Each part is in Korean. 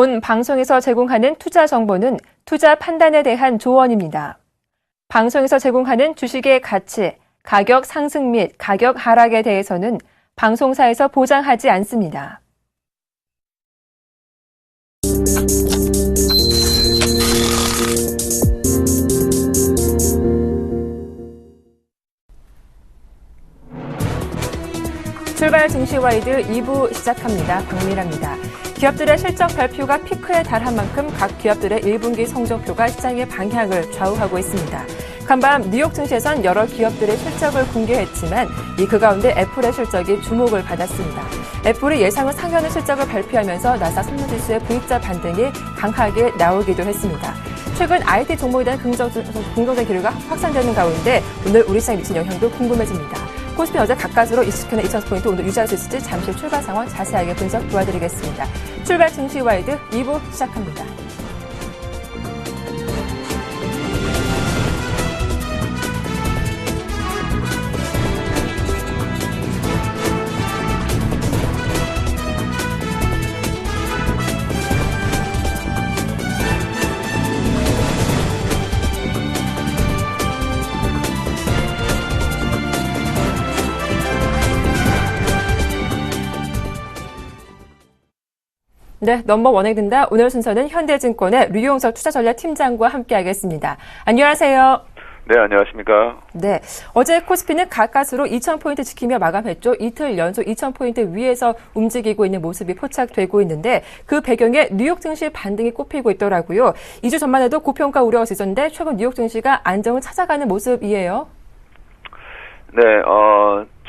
본 방송에서 제공하는 투자 정보는 투자 판단에 대한 조언입니다. 방송에서 제공하는 주식의 가치, 가격 상승 및 가격 하락에 대해서는 방송사에서 보장하지 않습니다. 출발 증시와이드 2부 시작합니다. 박미라입니다. 기업들의 실적 발표가 피크에 달한 만큼 각 기업들의 1분기 성적표가 시장의 방향을 좌우하고 있습니다. 간밤 뉴욕 증시에선 여러 기업들의 실적을 공개했지만 그 가운데 애플의 실적이 주목을 받았습니다. 애플이 예상을 상회하는 실적을 발표하면서 나스닥 선물지수의 V자 반등이 강하게 나오기도 했습니다. 최근 IT 종목에 대한 긍정적 기류가 확산되는 가운데 오늘 우리 시장에 미친 영향도 궁금해집니다. 코스피 어제 가까스로 20주나 2,000포인트 오늘 유지할 수 있을지 잠시 출발 상황 자세하게 분석 도와드리겠습니다. 출발 증시와이드 2부 시작합니다. 네, 넘버원에 든다. 오늘 순서는 현대증권의 류용석 투자전략팀장과 함께하겠습니다. 안녕하세요. 네, 안녕하십니까. 네, 어제 코스피는 가까스로 2,000포인트 지키며 마감했죠. 이틀 연속 2,000포인트 위에서 움직이고 있는 모습이 포착되고 있는데 그 배경에 뉴욕 증시 반등이 꼽히고 있더라고요. 2주 전만 해도 고평가 우려가 있었는데 최근 뉴욕 증시가 안정을 찾아가는 모습이에요. 네,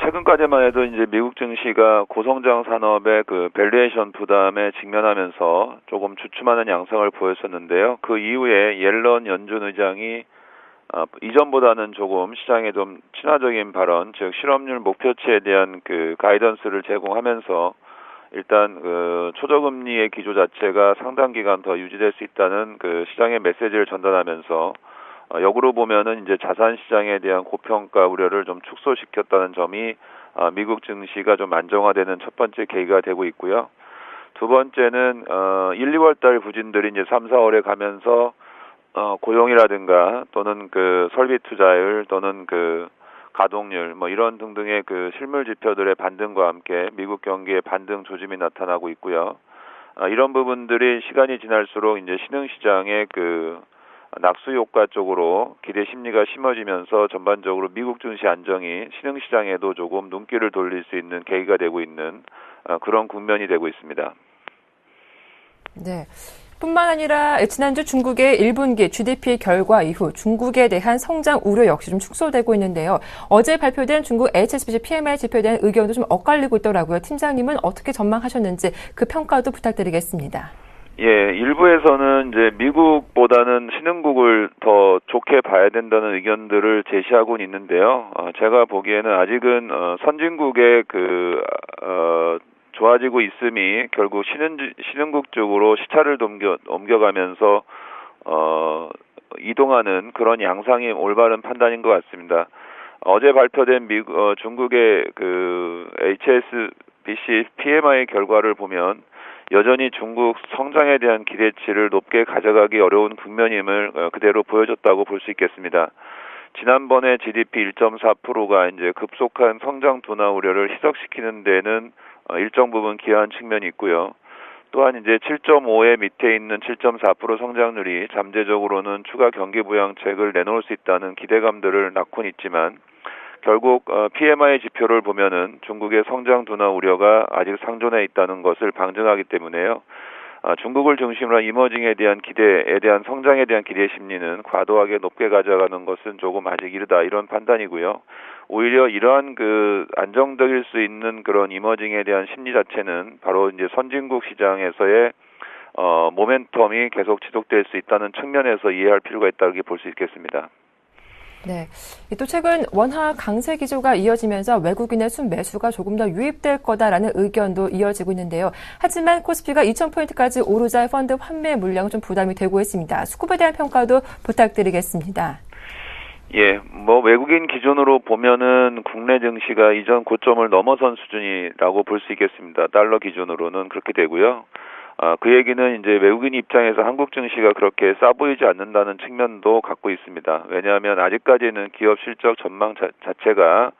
최근까지만 해도 이제 미국 증시가 고성장 산업의 그 밸류에이션 부담에 직면하면서 조금 주춤하는 양상을 보였었는데요. 그 이후에 옐런 연준 의장이 이전보다는 조금 시장에 좀 친화적인 발언, 즉 실업률 목표치에 대한 그 가이던스를 제공하면서 일단 그 초저금리의 기조 자체가 상당 기간 더 유지될 수 있다는 그 시장의 메시지를 전달하면서 역으로 보면은 이제 자산 시장에 대한 고평가 우려를 좀 축소시켰다는 점이 미국 증시가 좀 안정화되는 첫 번째 계기가 되고 있고요. 두 번째는 1, 2월 달 부진들이 이제 3, 4월에 가면서 고용이라든가 또는 그 설비 투자율 또는 그 가동률 뭐 이런 등등의 그 실물 지표들의 반등과 함께 미국 경기의 반등 조짐이 나타나고 있고요. 이런 부분들이 시간이 지날수록 이제 신흥시장의 그 낙수 효과 쪽으로 기대 심리가 심어지면서 전반적으로 미국 증시 안정이 신흥시장에도 조금 눈길을 돌릴 수 있는 계기가 되고 있는 그런 국면이 되고 있습니다. 네. 뿐만 아니라 지난주 중국의 1분기 GDP 결과 이후 중국에 대한 성장 우려 역시 좀 축소되고 있는데요. 어제 발표된 중국 HSBC PMI 지표에 대한 의견도 좀 엇갈리고 있더라고요. 팀장님은 어떻게 전망하셨는지 그 평가도 부탁드리겠습니다. 예, 일부에서는 이제 미국보다는 신흥국을 더 좋게 봐야 된다는 의견들을 제시하고는 있는데요. 제가 보기에는 아직은 선진국의 좋아지고 있음이 결국 신흥국 쪽으로 시차를 옮겨가면서 이동하는 그런 양상이 올바른 판단인 것 같습니다. 어제 발표된 중국의 그 HSBC PMI 결과를 보면 여전히 중국 성장에 대한 기대치를 높게 가져가기 어려운 국면임을 그대로 보여줬다고 볼 수 있겠습니다. 지난번에 GDP 1.4%가 이제 급속한 성장 둔화 우려를 희석시키는 데는 일정 부분 기여한 측면이 있고요. 또한 이제 7.5의 밑에 있는 7.4% 성장률이 잠재적으로는 추가 경기 부양책을 내놓을 수 있다는 기대감들을 낳고는 있지만 결국 PMI 지표를 보면은 중국의 성장 둔화 우려가 아직 상존해 있다는 것을 방증하기 때문에요. 중국을 중심으로 한 이머징에 대한 기대에 대한 성장에 대한 기대 심리는 과도하게 높게 가져가는 것은 조금 아직 이르다 이런 판단이고요. 오히려 이러한 그 안정적일 수 있는 그런 이머징에 대한 심리 자체는 바로 이제 선진국 시장에서의 모멘텀이 계속 지속될 수 있다는 측면에서 이해할 필요가 있다고 볼 수 있겠습니다. 네. 또 최근 원화 강세 기조가 이어지면서 외국인의 순매수가 조금 더 유입될 거다라는 의견도 이어지고 있는데요. 하지만 코스피가 2,000포인트까지 오르자 펀드 환매 물량은 좀 부담이 되고 있습니다. 수급에 대한 평가도 부탁드리겠습니다. 예, 외국인 기준으로 보면은 국내 증시가 이전 고점을 넘어선 수준이라고 볼 수 있겠습니다. 달러 기준으로는 그렇게 되고요. 그 얘기는 이제 외국인 입장에서 한국 증시가 그렇게 싸 보이지 않는다는 측면도 갖고 있습니다. 왜냐하면 아직까지는 기업 실적 전망 자체가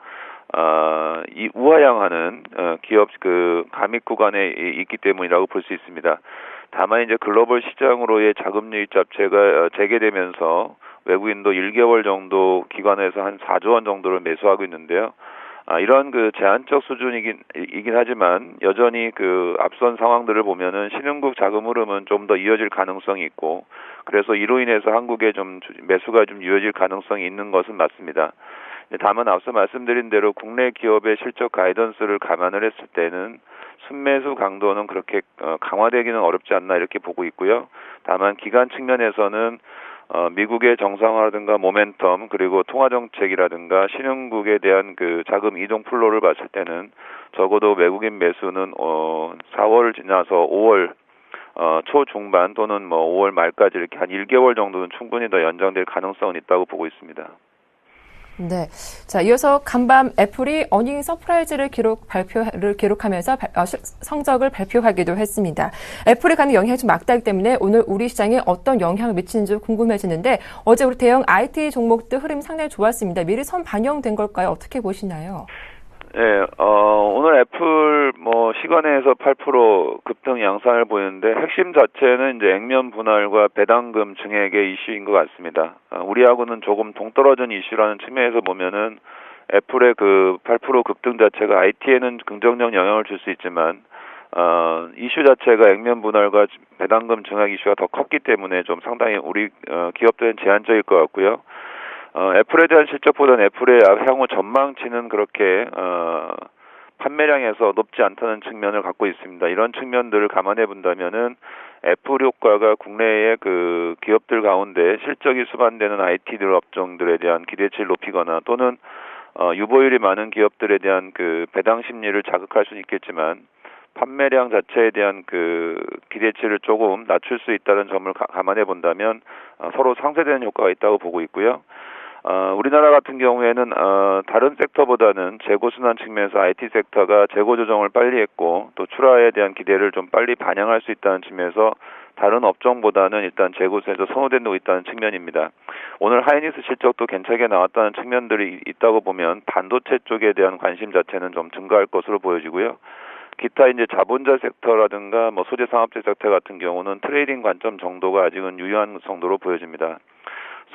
이 우하향하는 기업 그 감익 구간에 있기 때문이라고 볼 수 있습니다. 다만 이제 글로벌 시장으로의 자금 유입 자체가 재개되면서 외국인도 1개월 정도 기관에서 한 4조 원 정도를 매수하고 있는데요. 이런 그 제한적 수준이긴 하지만 여전히 그 앞선 상황들을 보면은 신흥국 자금 흐름은 좀 더 이어질 가능성이 있고, 그래서 이로 인해서 한국에 좀 매수가 좀 이어질 가능성이 있는 것은 맞습니다. 다만 앞서 말씀드린 대로 국내 기업의 실적 가이던스를 감안을 했을 때는 순매수 강도는 그렇게 강화되기는 어렵지 않나 이렇게 보고 있고요. 다만 기간 측면에서는 미국의 정상화라든가 모멘텀, 그리고 통화정책이라든가 신흥국에 대한 그 자금 이동 플로우를 봤을 때는 적어도 외국인 매수는 4월 지나서 5월 초중반 또는 5월 말까지 이렇게 한 1개월 정도는 충분히 더 연장될 가능성은 있다고 보고 있습니다. 네. 자, 이어서 간밤 애플이 어닝 서프라이즈를 기록하면서 성적을 발표하기도 했습니다. 애플이 가는 영향이 좀 막다하기 때문에 오늘 우리 시장에 어떤 영향을 미치는지 궁금해지는데, 어제 우리 대형 IT 종목들 흐름 상당히 좋았습니다. 미리 선 반영된 걸까요? 어떻게 보시나요? 네, 오늘 애플 시간에서 8% 급등 양상을 보이는데, 핵심 자체는 이제 액면 분할과 배당금 증액의 이슈인 것 같습니다. 우리하고는 조금 동떨어진 이슈라는 측면에서 보면은 애플의 그 8% 급등 자체가 IT에는 긍정적 영향을 줄 수 있지만, 이슈 자체가 액면 분할과 배당금 증액 이슈가 더 컸기 때문에 좀 상당히 우리 기업들은 제한적일 것 같고요. 애플에 대한 실적보다는 애플의 향후 전망치는 그렇게 판매량에서 높지 않다는 측면을 갖고 있습니다. 이런 측면들을 감안해 본다면은 애플 효과가 국내의 그 기업들 가운데 실적이 수반되는 IT들 업종들에 대한 기대치를 높이거나 또는 유보율이 많은 기업들에 대한 그 배당 심리를 자극할 수는 있겠지만, 판매량 자체에 대한 그 기대치를 조금 낮출 수 있다는 점을 감안해 본다면 서로 상쇄되는 효과가 있다고 보고 있고요. 우리나라 같은 경우에는 다른 섹터보다는 재고 순환 측면에서 IT 섹터가 재고 조정을 빨리 했고, 또 출하에 대한 기대를 좀 빨리 반영할 수 있다는 측면에서 다른 업종보다는 일단 재고에서 선호되고 있다는 측면입니다. 오늘 하이닉스 실적도 괜찮게 나왔다는 측면들이 있다고 보면 반도체 쪽에 대한 관심 자체는 좀 증가할 것으로 보여지고요. 기타 이제 자본자 섹터라든가 소재 상업재 섹터 같은 경우는 트레이딩 관점 정도가 아직은 유효한 정도로 보여집니다.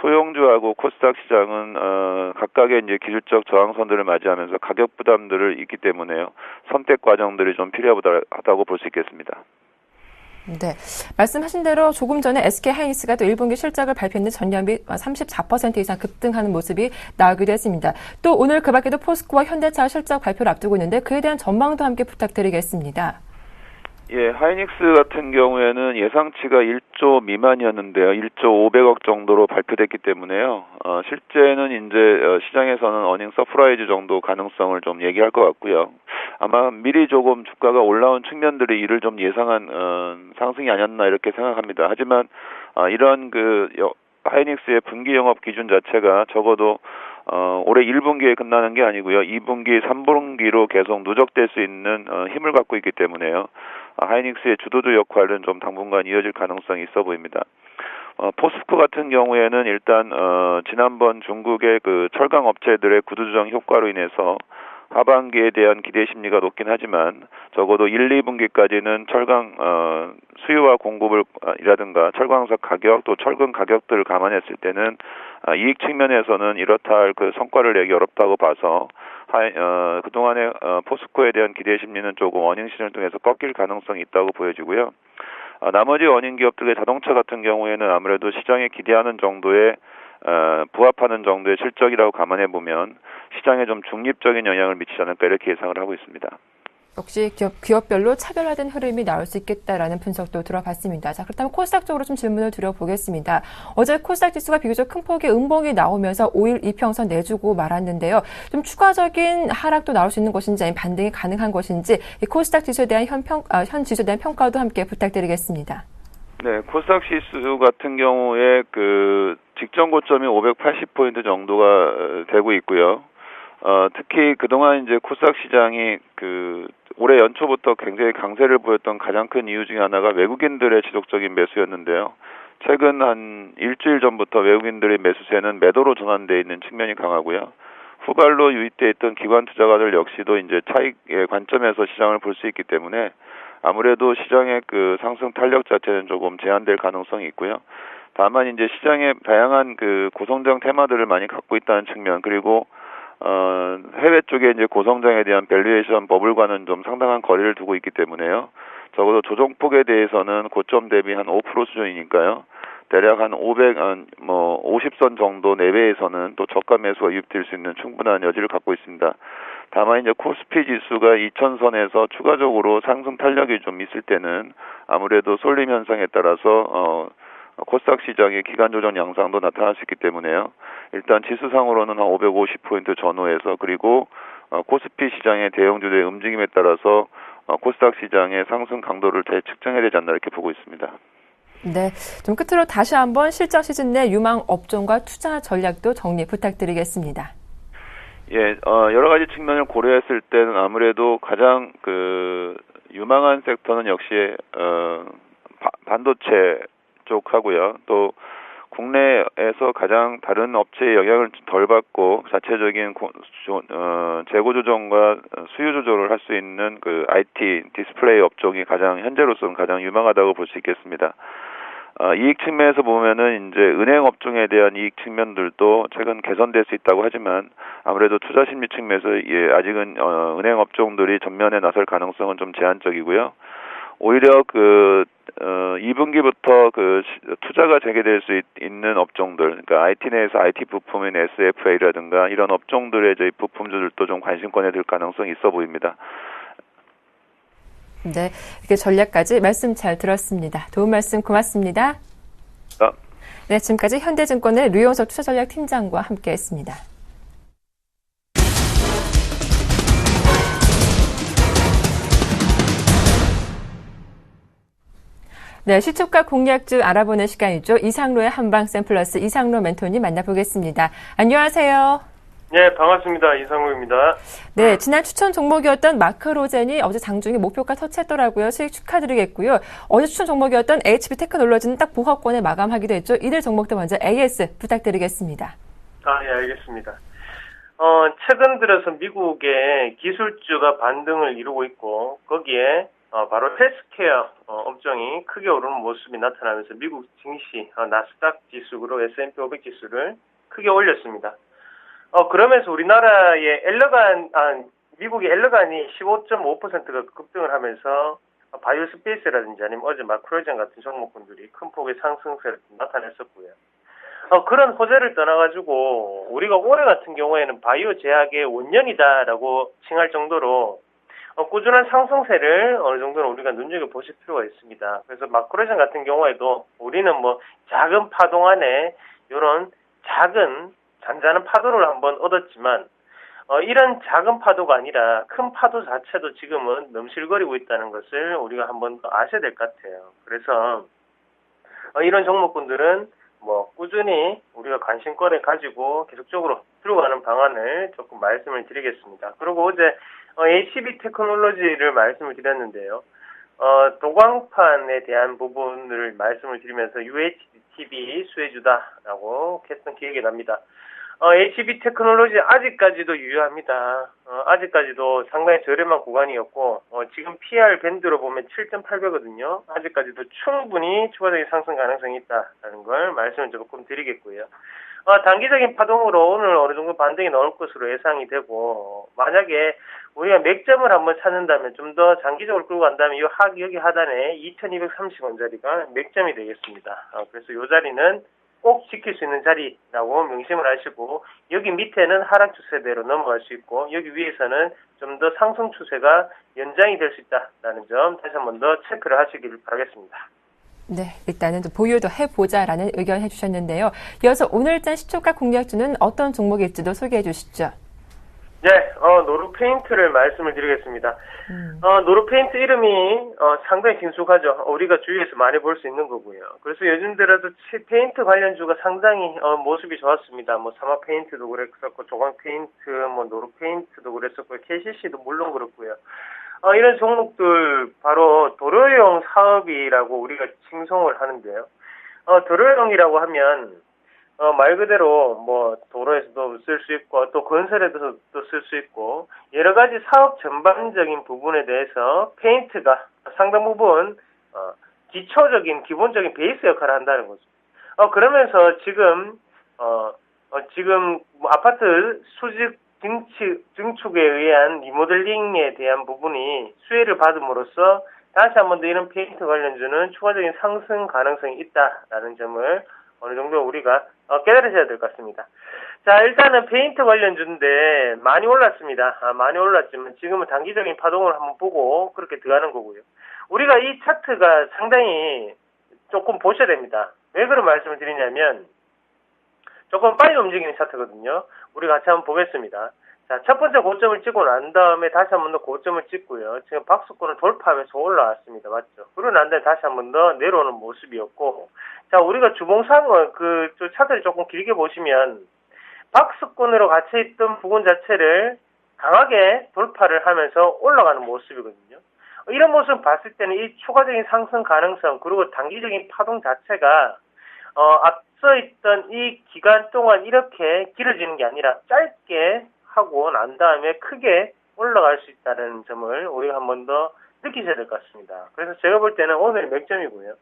소형주하고 코스닥 시장은 각각의 이제 기술적 저항선들을 맞이하면서 가격 부담들을 있기 때문에요. 선택 과정들이 좀 필요하다고 볼 수 있겠습니다. 네, 말씀하신 대로 조금 전에 SK하이닉스가 또 1분기 실적을 발표했는데 전년비 34% 이상 급등하는 모습이 나오기도 했습니다. 또 오늘 그 밖에도 포스코와 현대차 실적 발표를 앞두고 있는데 그에 대한 전망도 함께 부탁드리겠습니다. 예, 하이닉스 같은 경우에는 예상치가 1조 미만이었는데요. 1조 500억 정도로 발표됐기 때문에요. 실제는 이제 시장에서는 어닝 서프라이즈 정도 가능성을 좀 얘기할 것 같고요. 아마 미리 조금 주가가 올라온 측면들이 이를 좀 예상한 상승이 아니었나 이렇게 생각합니다. 하지만 이런 그 하이닉스의 분기 영업 기준 자체가 적어도 올해 1분기에 끝나는 게 아니고요. 2분기, 3분기로 계속 누적될 수 있는 힘을 갖고 있기 때문에요. 하이닉스의 주도주 역할은 좀 당분간 이어질 가능성이 있어 보입니다. 포스코 같은 경우에는 일단 지난번 중국의 그 철강 업체들의 구두조정 효과로 인해서 하반기에 대한 기대 심리가 높긴 하지만 적어도 1, 2분기까지는 철강 수요와 공급을 이라든가 철광석 가격 또 철근 가격들을 감안했을 때는 이익 측면에서는 이렇다 할 그 성과를 내기 어렵다고 봐서 그동안의 포스코에 대한 기대 심리는 조금 어닝 시즌을 통해서 꺾일 가능성이 있다고 보여지고요. 나머지 어닝 기업들의 자동차 같은 경우에는 아무래도 시장에 기대하는 정도의 부합하는 정도의 실적이라고 감안해 보면 시장에 좀 중립적인 영향을 미치지 않을까 이렇게 예상을 하고 있습니다. 역시 기업별로 차별화된 흐름이 나올 수 있겠다라는 분석도 들어봤습니다. 자, 그렇다면 코스닥 쪽으로 좀 질문을 드려보겠습니다. 어제 코스닥 지수가 비교적 큰 폭의 음봉이 나오면서 5일 이평선 내주고 말았는데요. 좀 추가적인 하락도 나올 수 있는 것인지 아니면 반등이 가능한 것인지 이 코스닥 지수에 대한 현 지수에 대한 평가도 함께 부탁드리겠습니다. 네, 코스닥 지수 같은 경우에 그 직전 고점이 580포인트 정도가 되고 있고요. 특히 그동안 이제 코스닥 시장이 올해 연초부터 굉장히 강세를 보였던 가장 큰 이유 중에 하나가 외국인들의 지속적인 매수였는데요. 최근 한 일주일 전부터 외국인들의 매수세는 매도로 전환되어 있는 측면이 강하고요. 후발로 유입되어 있던 기관 투자가들 역시도 이제 차익의 관점에서 시장을 볼 수 있기 때문에 아무래도 시장의 상승 탄력 자체는 조금 제한될 가능성이 있고요. 다만 이제 시장의 다양한 고성장 테마들을 많이 갖고 있다는 측면, 그리고 해외 쪽에 이제 고성장에 대한 밸류에이션 버블과는 좀 상당한 거리를 두고 있기 때문에요. 적어도 조정폭에 대해서는 고점 대비 한 5% 수준이니까요. 대략 한 50선 정도 내외에서는 또 저가 매수가 유입될 수 있는 충분한 여지를 갖고 있습니다. 다만 이제 코스피 지수가 2000선에서 추가적으로 상승 탄력이 좀 있을 때는 아무래도 쏠림 현상에 따라서 코스닥 시장의 기간 조정 양상도 나타날 수 있기 때문에요. 일단 지수상으로는 한 550포인트 전후에서, 그리고 코스피 시장의 대형주들의 움직임에 따라서 코스닥 시장의 상승 강도를 대측정해야 되지 않나 이렇게 보고 있습니다. 네, 좀 끝으로 다시 한번 실적 시즌 내 유망 업종과 투자 전략도 정리 부탁드리겠습니다. 예, 여러 가지 측면을 고려했을 때는 아무래도 가장 유망한 섹터는 역시 반도체 쪽하고요. 또 국내에서 가장 다른 업체의 영향을 덜 받고 자체적인 재고 조정과 수요 조절을 할 수 있는 IT 디스플레이 업종이 현재로서는 가장 유망하다고 볼 수 있겠습니다. 이익 측면에서 보면은 이제 은행 업종에 대한 이익 측면들도 최근 개선될 수 있다고 하지만 아무래도 투자 심리 측면에서 아직은 은행 업종들이 전면에 나설 가능성은 좀 제한적이고요. 오히려 2분기부터 투자가 재개될 수 있는 업종들, 그러니까 IT 내에서 IT 부품인 SFA라든가 이런 업종들의 저희 부품주들도 좀 관심권에 들 가능성이 있어 보입니다. 네, 이렇게 전략까지 말씀 잘 들었습니다. 도움 말씀 고맙습니다. 네, 지금까지 현대증권의 류용석 투자전략팀장과 함께했습니다. 네, 시초가 공략주 알아보는 시간이죠. 이상로의 한방샘 플러스 이상로 멘토님 만나보겠습니다. 안녕하세요. 네, 반갑습니다. 이상로입니다. 네, 지난 추천 종목이었던 마크로젠이 어제 장중에 목표가 터치했더라고요. 수익 축하드리겠고요. 어제 추천 종목이었던 HB 테크놀로지는 딱 보합권에 마감하기도 했죠. 이들 종목도 먼저 AS 부탁드리겠습니다. 예, 알겠습니다. 최근 들어서 미국의 기술주가 반등을 이루고 있고, 거기에 바로 헬스케어 업종이 크게 오르는 모습이 나타나면서 미국 증시 나스닥 지수로 S&P 500 지수를 크게 올렸습니다. 그러면서 우리나라의 미국의 엘러간이 15.5%가 급등을 하면서 바이오스페이스라든지 아니면 어제 마크로젠 같은 종목군들이 큰 폭의 상승세를 나타냈었고요. 그런 호재를 떠나가지고 우리가 올해 같은 경우에는 바이오 제약의 원년이다라고 칭할 정도로 꾸준한 상승세를 어느 정도는 우리가 눈여겨보실 필요가 있습니다. 그래서 마크로젠 같은 경우에도 우리는 작은 파동 안에 이런 작은 잔잔한 파도를 한번 얻었지만 이런 작은 파도가 아니라 큰 파도 자체도 지금은 넘실거리고 있다는 것을 우리가 한번 더 아셔야 될 것 같아요. 그래서 이런 종목군들은 꾸준히 우리가 관심권을 가지고 계속적으로 들어가는 방안을 조금 말씀을 드리겠습니다. 그리고 어제 HB 테크놀로지를 말씀을 드렸는데요. 도광판에 대한 부분을 말씀을 드리면서 UHTB 수혜주다라고 했던 기억이 납니다. HB 테크놀로지 아직까지도 유효합니다. 아직까지도 상당히 저렴한 구간이었고 지금 PR 밴드로 보면 7.8배거든요. 아직까지도 충분히 추가적인 상승 가능성이 있다는 걸 말씀을 조금 드리겠고요. 단기적인 파동으로 오늘 어느 정도 반등이 나올 것으로 예상이 되고, 만약에 우리가 맥점을 한번 찾는다면 좀 더 장기적으로 끌고 간다면 여기 하단에 2230원짜리가 맥점이 되겠습니다. 그래서 이 자리는 꼭 지킬 수 있는 자리라고 명심을 하시고, 여기 밑에는 하락 추세대로 넘어갈 수 있고, 여기 위에서는 좀 더 상승 추세가 연장이 될 수 있다는 점 다시 한번 더 체크를 하시길 바라겠습니다. 네, 일단은 보유도 해보자라는 의견 해주셨는데요. 이어서 오늘장 시초가 공략주는 어떤 종목일지도 소개해 주시죠. 네, 노루페인트를 말씀을 드리겠습니다. 노루페인트 이름이 상당히 친숙하죠. 우리가 주위에서 많이 볼 수 있는 거고요. 그래서 요즘 들어서 페인트 관련주가 상당히 모습이 좋았습니다. 뭐 사마 페인트도 그랬었고, 조광 페인트, 뭐 노루페인트도 그랬었고, KCC도 물론 그렇고요. 이런 종목들 바로 도로용 사업이라고 우리가 칭송을 하는데요. 도로용이라고 하면 말 그대로 뭐 도로에서도 쓸 수 있고 또 건설에서도 쓸 수 있고 여러 가지 사업 전반적인 부분에 대해서 페인트가 상당 부분 기초적인 기본적인 베이스 역할을 한다는 거죠. 그러면서 지금 뭐 아파트 수직 증축에 의한 리모델링에 대한 부분이 수혜를 받음으로써 다시 한 번 더 이런 페인트 관련주는 추가적인 상승 가능성이 있다라는 점을 어느 정도 우리가 깨달으셔야 될 것 같습니다. 자, 일단은 페인트 관련주인데 많이 올랐습니다. 많이 올랐지만 지금은 단기적인 파동을 한번 보고 그렇게 들어가는 거고요. 우리가 이 차트가 상당히 조금 보셔야 됩니다. 왜 그런 말씀을 드리냐면 조금 빨리 움직이는 차트거든요. 우리 같이 한번 보겠습니다. 자, 첫 번째 고점을 찍고 난 다음에 다시 한 번 더 고점을 찍고요. 지금 박스권을 돌파하면서 올라왔습니다. 맞죠? 그러고 난 다음에 다시 한 번 더 내려오는 모습이었고, 자, 우리가 주봉상을 차트를 조금 길게 보시면 박스권으로 갇혀있던 부분 자체를 강하게 돌파를 하면서 올라가는 모습이거든요. 이런 모습을 봤을 때는 이 추가적인 상승 가능성 그리고 단기적인 파동 자체가 앞서 있던 이 기간 동안 이렇게 길어지는 게 아니라 짧게 하고 난 다음에 크게 올라갈 수 있다는 점을 우리가 한 번 더 느끼셔야 될 것 같습니다. 그래서 제가 볼 때는 오늘 맥점이고요.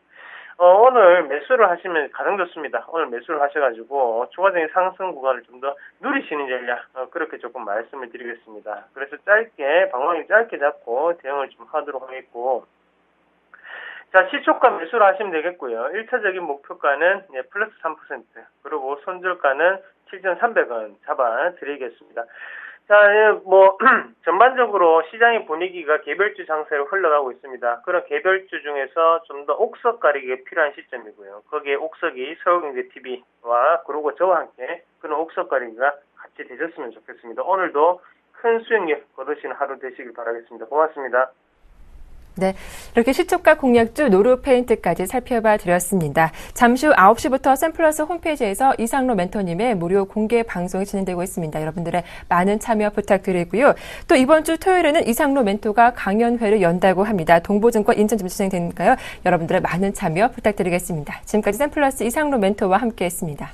오늘 매수를 하시면 가장 좋습니다. 오늘 매수를 하셔가지고 추가적인 상승 구간을 좀 더 누리시는 전략 그렇게 조금 말씀을 드리겠습니다. 그래서 방망이 짧게 잡고 대응을 좀 하도록 하겠고, 자, 시초가 매수를 하시면 되겠고요. 1차적인 목표가는 플러스 3%, 그리고 손절가는 7,300원 잡아 드리겠습니다. 자, 뭐 전반적으로 시장의 분위기가 개별주 장세로 흘러가고 있습니다. 그런 개별주 중에서 좀 더 옥석 가리기가 필요한 시점이고요. 거기에 옥석이 서울경제TV와 그리고 저와 함께 그런 옥석 가리기가 같이 되셨으면 좋겠습니다. 오늘도 큰 수익률 거두시는 하루 되시길 바라겠습니다. 고맙습니다. 네, 이렇게 시초가 공략주 노루페인트까지 살펴봐 드렸습니다. 잠시 후 9시부터 샘플러스 홈페이지에서 이상로 멘토님의 무료 공개 방송이 진행되고 있습니다. 여러분들의 많은 참여 부탁드리고요. 또 이번 주 토요일에는 이상로 멘토가 강연회를 연다고 합니다. 동보증권 인천점 진행되니까요. 여러분들의 많은 참여 부탁드리겠습니다. 지금까지 샘플러스 이상로 멘토와 함께했습니다.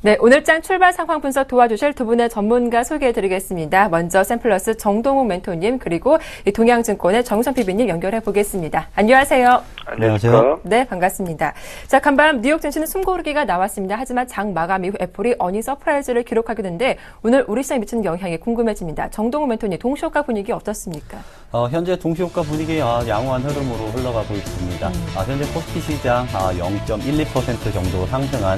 네, 오늘장 출발 상황 분석 도와주실 두 분의 전문가 소개해드리겠습니다. 먼저 샘플러스 정동욱 멘토님 그리고 동양증권의 정선 PB님 연결해 보겠습니다. 안녕하세요. 안녕하세요. 네, 반갑습니다. 자, 간밤 뉴욕 증시는 숨고르기가 나왔습니다. 하지만 장 마감 이후 애플이 어닝 서프라이즈를 기록하게 되는데 오늘 우리 시장에 미치는 영향이 궁금해집니다. 정동욱 멘토님, 동시효과 분위기 어떻습니까? 현재 동시효과 분위기 양호한 흐름으로 흘러가고 있습니다. 현재 코스피 시장 0.12% 정도 상승한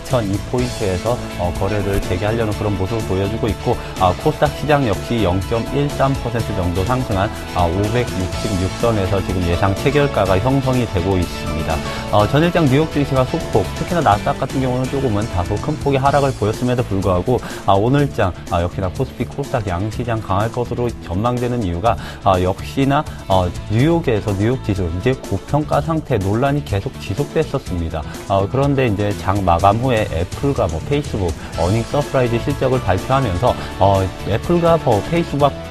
2002포인트에서 거래를 재개하려는 그런 모습을 보여주고 있고, 코스닥 시장 역시 0.13% 정도 상승한 566선에서 지금 예상 체결가가 형성이 되고 있습니다. 전일장 뉴욕 증시가 소폭, 특히나 나스닥 같은 경우는 조금은 다소 큰 폭의 하락을 보였음에도 불구하고 오늘장 역시나 코스피, 코스닥 양시장 강할 것으로 전망되는 이유가 역시나 뉴욕에서 뉴욕 지수 이제 고평가 상태 논란이 계속 지속됐었습니다. 그런데 이제 장 마감 후에 애플과 페이스북 어닝 서프라이즈 실적을 발표하면서 애플과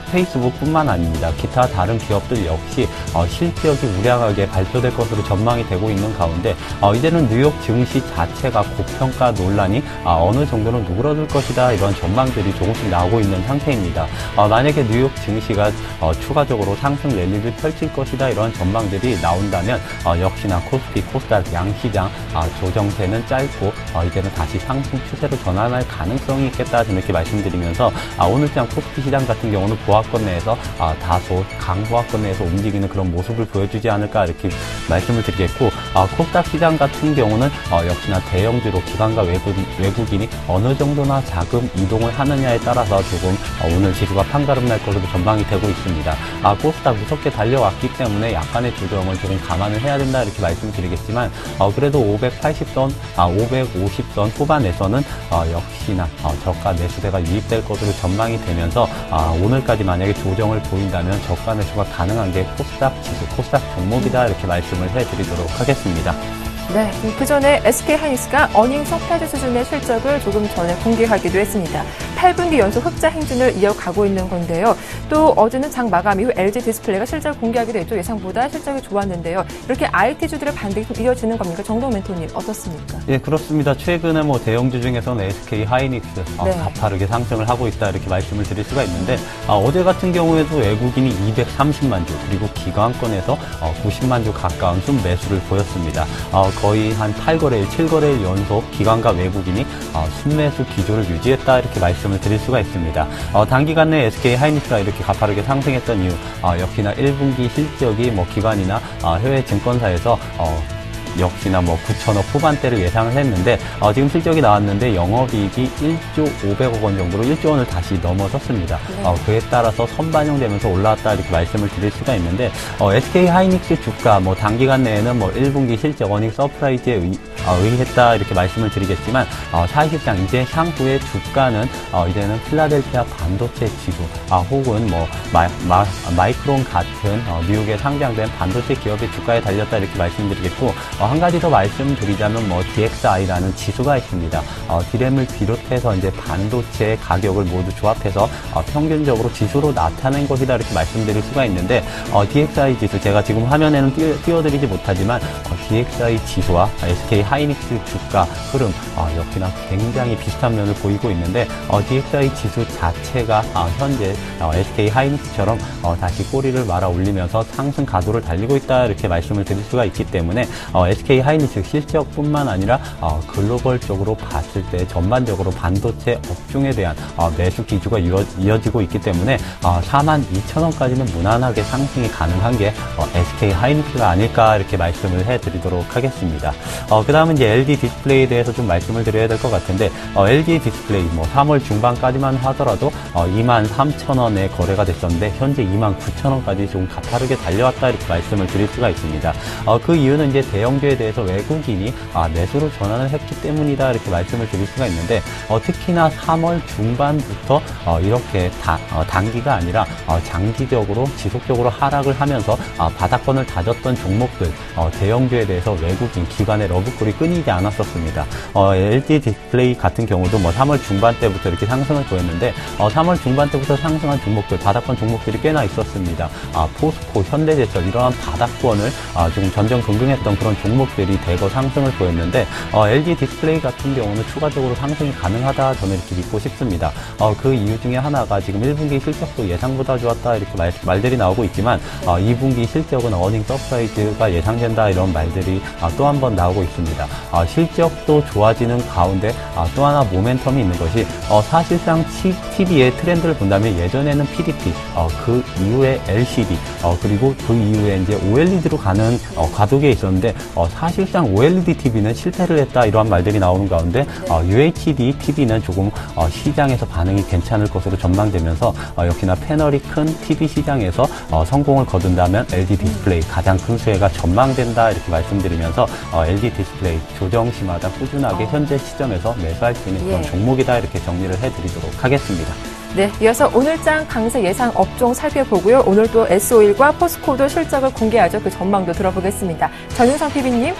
페이스북뿐만 아닙니다. 기타 다른 기업들 역시 실적이 우량하게 발표될 것으로 전망이 되고 있는 가운데 이제는 뉴욕 증시 자체가 고평가 논란이 어느 정도는 누그러들 것이다, 이런 전망들이 조금씩 나오고 있는 상태입니다. 만약에 뉴욕 증시가 추가적으로 상승 랠리를 펼칠 것이다, 이런 전망들이 나온다면 역시나 코스피, 코스닥 양시장 조정세는 짧고 이제는 다시 상승 추세로 전환할 가능성이 있겠다, 이렇게 말씀드리면서 오늘장 코스피 시장 같은 경우는 보합권 내에서 다소 강보합권 내에서 움직이는 그런 모습을 보여주지 않을까, 이렇게 말씀을 드리겠고, 코스닥 시장 같은 경우는 역시나 대형주로 기관과 외국인이 어느 정도나 자금 이동을 하느냐에 따라서 조금 오늘 지수가 판가름 날 것으로 전망이 되고 있습니다. 코스닥 무섭게 달려왔기 때문에 약간의 조정을 조금 감안을 해야 된다 이렇게 말씀드리겠지만 그래도 580선, 550선 후반에서는 역시나 저가 매수세가 유입될 것으로 전망이 되면서 오늘까지 만약에 조정을 보인다면 저가 매수가 가능한 게 코스닥 지수, 코스닥 종목이다 이렇게 말씀을 해드리도록 하겠습니다. 네, 그 전에 SK하이닉스가 어닝 서프라이즈 수준의 실적을 조금 전에 공개하기도 했습니다. 8분기 연속 흑자 행진을 이어가고 있는 건데요. 또 어제는 장 마감 이후 LG 디스플레이가 실적을 공개하기도 했죠. 예상보다 실적이 좋았는데요. 이렇게 IT주들의 반등이 좀 이어지는 겁니까? 정동 멘토님 어떻습니까? 예, 그렇습니다. 최근에 대형주 중에서는 SK하이닉스 가파르게 상승을 하고 있다 이렇게 말씀을 드릴 수가 있는데 어제 같은 경우에도 외국인이 230만 주 그리고 기관권에서 90만 주 가까운 순매수를 보였습니다. 거의 한 8거래일, 7거래일 연속 기관과 외국인이 순매수 기조를 유지했다 이렇게 말씀을 드릴 수가 있습니다. 단기간 내에 SK하이닉스가 이렇게 가파르게 상승했던 이유 역시나 1분기 실적이 기관이나 해외 증권사에서 역시나 9천억 후반대를 예상을 했는데 지금 실적이 나왔는데 영업이익이 1조 500억 원 정도로 1조 원을 다시 넘어섰습니다. 네. 그에 따라서 선반영되면서 올라왔다 이렇게 말씀을 드릴 수가 있는데 SK하이닉스 주가 단기간 내에는 1분기 실적 어닝 서프라이즈에 의했다 이렇게 말씀을 드리겠지만 사실상 이제 향후의 주가는 이제는 필라델피아 반도체 지수 혹은 마이크론 같은 미국에 상장된 반도체 기업의 주가에 달렸다 이렇게 말씀드리겠고 한 가지 더 말씀드리자면 DXI라는 지수가 있습니다. 디램을 비롯해서 이제 반도체 가격을 모두 조합해서 평균적으로 지수로 나타낸 것이다 이렇게 말씀드릴 수가 있는데 DXI 지수 제가 지금 화면에는 띄워드리지 못하지만 DXI 지수와 SK하이닉스 주가 흐름 역시나 굉장히 비슷한 면을 보이고 있는데 DXI 지수 자체가 현재 SK하이닉스처럼 다시 꼬리를 말아 올리면서 상승 가도를 달리고 있다 이렇게 말씀을 드릴 수가 있기 때문에 SK하이닉스 실적뿐만 아니라 글로벌적으로 봤을 때 전반적으로 반도체 업종에 대한 매수 기조가 이어지고 있기 때문에 42,000원까지는 무난하게 상승이 가능한 게 SK하이닉스가 아닐까 이렇게 말씀을 해드리도록 하겠습니다. 그 다음은 이제 LG 디스플레이에 대해서 좀 말씀을 드려야 될 것 같은데 LG 디스플레이 3월 중반까지만 하더라도 23,000원에 거래가 됐었는데 현재 29,000원까지 좀 가파르게 달려왔다 이렇게 말씀을 드릴 수가 있습니다. 그 이유는 이제 대형주에 대해서 외국인이 매수로 전환을 했기 때문이다 이렇게 말씀을 드릴 수가 있는데 특히나 3월 중반부터 이렇게 단기가 아니라 장기적으로 지속적으로 하락을 하면서 바닥권을 다졌던 종목들 대형주에 대해서 외국인 기관의 러브콜이 끊이지 않았었습니다. LG 디스플레이 같은 경우도 3월 중반 때부터 이렇게 상승을 보였는데 3월 중반 때부터 상승한 종목들 바닥권 종목들이 꽤나 있었습니다. 포스코, 현대제철 이러한 바닥권을 조금 전전긍긍했던 그런 종목들이 대거 상승을 보였는데 LG 디스플레이 같은 경우는 추가적으로 상승이 가능하다 저는 이렇게 믿고 싶습니다. 그 이유 중에 하나가 지금 1분기 실적도 예상보다 좋았다 이렇게 말들이 나오고 있지만 2분기 실적은 어닝 서프라이즈가 예상된다 이런 말들이 또 한 번 나오고 있습니다. 실적도 좋아지는 가운데 또 하나 모멘텀이 있는 것이 사실상 TV의 트렌드를 본다면 예전에는 PDP, 그 이후에 LCD, 그리고 그 이후에 이제 OLED로 가는 과도기에 있었는데 사실상 OLED TV는 실패를 했다 이러한 말들이 나오는 가운데 UHD TV는 조금 시장에서 반응이 괜찮을 것으로 전망되면서 역시나 패널이 큰 TV 시장에서 성공을 거둔다면 LG 디스플레이 가장 큰 수혜가 전망된다 이렇게 말씀드리면서 LG 디스플레이 조정 시마다 꾸준하게 현재 시점에서 매수할 수 있는 그런 종목이다 이렇게 정리를 해드리도록 하겠습니다. 네, 이어서 오늘장 강세 예상 업종 살펴보고요. 오늘 또 S-오일과 포스코도 실적을 공개하죠. 그 전망도 들어보겠습니다. 전윤성 PB님.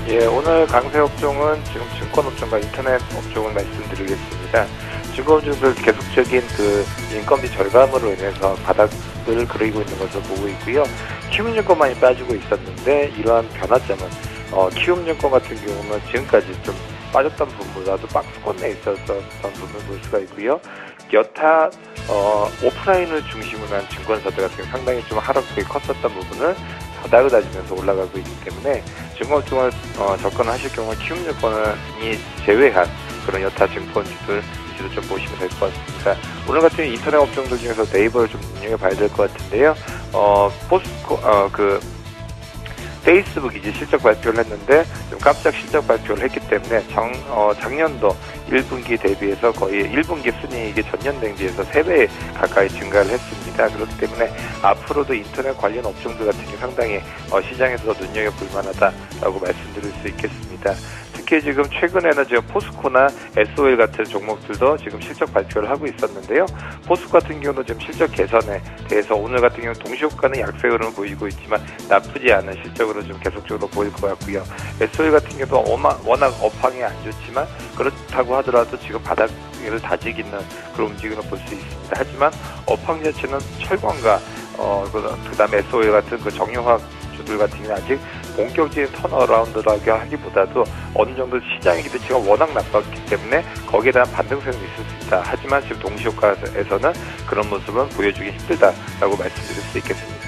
예, 오늘 강세 업종은 지금 증권 업종과 인터넷 업종을 말씀드리겠습니다. 증권 업종들 계속적인 그 인건비 절감으로 인해서 바닥을 그리고 있는 것을 보고 있고요. 키움증권 많이 빠지고 있었는데 이러한 변화점은 키움증권 같은 경우는 지금까지 좀 빠졌던 부분보다도 박스권 내에 있었던 부분을 볼 수가 있고요. 여타 오프라인을 중심으로 한 증권사들 같은 경우 상당히 좀 하락폭이 컸었던 부분을 바닥을 다지면서 올라가고 있기 때문에 증권업종을 접근하실 경우 키움증권이 제외한 그런 여타 증권주들 위주로 좀 보시면 될 것 같습니다. 오늘 같은 인터넷 업종들 중에서 네이버를 좀 눈여겨봐야 될 것 같은데요. 포스코 페이스북이 이제 실적 발표를 했는데 좀 깜짝 실적 발표를 했기 때문에 작년도 1분기 대비해서 거의 1분기 순이익이 전년 대비해서 3배 가까이 증가를 했습니다. 그렇기 때문에 앞으로도 인터넷 관련 업종들 같은 게 상당히 시장에서 눈여겨볼 만하다라고 말씀드릴 수 있겠습니다. 특히 지금 최근에는 지금 포스코나 SOL 같은 종목들도 지금 실적 발표를 하고 있었는데요. 포스코 같은 경우는 지금 실적 개선에 대해서 오늘 같은 경우는 동시효과는 약세 흐름을 보이고 있지만 나쁘지 않은 실적으로 좀 계속적으로 보일 것 같고요. SOL 같은 경우도 워낙 업황이 안 좋지만 그렇다고 하더라도 지금 바닥을 다지기는 그런 움직임을 볼 수 있습니다. 하지만 업황 자체는 철광과 그다음에 SOL 같은 그 정유화학 주들 같은 경우는 아직 본격적인 턴어라운드라고 하기보다도 어느 정도 시장의 기대치가 워낙 나빴기 때문에 거기에 대한 반등세는 있을 수 있다. 하지만 지금 동시효과에서는 그런 모습은 보여주기 힘들다라고 말씀드릴 수 있겠습니다.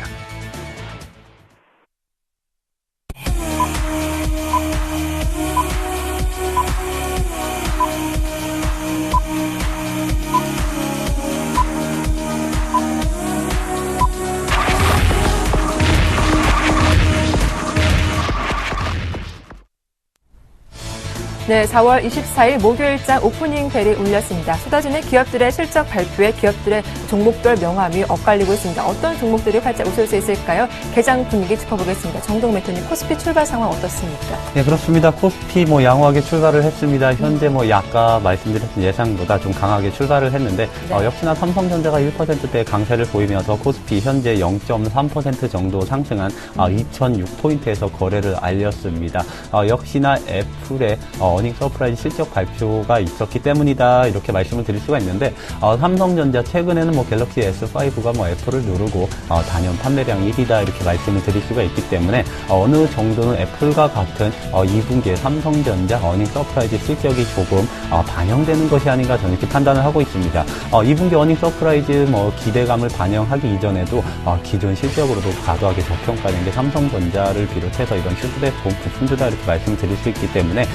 네, 4월 24일 목요일장 오프닝 벨이 울렸습니다. 쏟아지는 기업들의 실적 발표에 기업들의 종목별 명암이 엇갈리고 있습니다. 어떤 종목들이 활짝 웃을 수 있을까요? 개장 분위기 짚어보겠습니다. 정동 매토님, 코스피 출발 상황 어떻습니까? 네, 그렇습니다. 코스피 양호하게 출발을 했습니다. 현재 아까 말씀드렸던 예상보다 좀 강하게 출발을 했는데 네. 역시나 삼성전자가 1%대 강세를 보이면서 코스피 현재 0.3% 정도 상승한 2006포인트에서 거래를 알렸습니다. 역시나 애플의 어닝 서프라이즈 실적 발표가 있었기 때문이다 이렇게 말씀을 드릴 수가 있는데 삼성전자 최근에는 갤럭시 S5가 애플을 누르고 단연 판매량 1위다 이렇게 말씀을 드릴 수가 있기 때문에 어느 정도는 애플과 같은 2분기에 삼성전자 어닝 서프라이즈 실적이 조금 반영되는 것이 아닌가 저는 이렇게 판단을 하고 있습니다. 2분기 어닝 서프라이즈 기대감을 반영하기 이전에도 기존 실적으로도 과도하게 저평가된 게 삼성전자를 비롯해서 이런 슈퍼대 부품주다 이렇게 말씀을 드릴 수 있기 때문에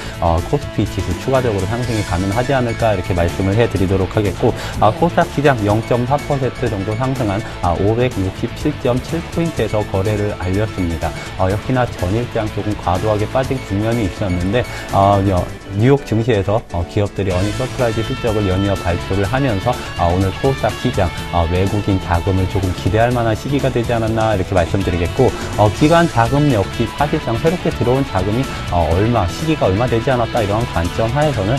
코스피 지수 추가적으로 상승이 가능하지 않을까 이렇게 말씀을 해드리도록 하겠고 코스닥 시장 0.4% 정도 상승한 567.7포인트에서 거래를 알렸습니다. 역시나 전일장 조금 과도하게 빠진 국면이 있었는데 뉴욕 증시에서 기업들이 어닝 서프라이즈 실적을 연이어 발표를 하면서 오늘 코스닥 시장 외국인 자금을 조금 기대할 만한 시기가 되지 않았나 이렇게 말씀드리겠고 기관 자금 역시 사실상 새롭게 들어온 자금이 시기가 얼마 되지 않았다 이런 관점 하에서는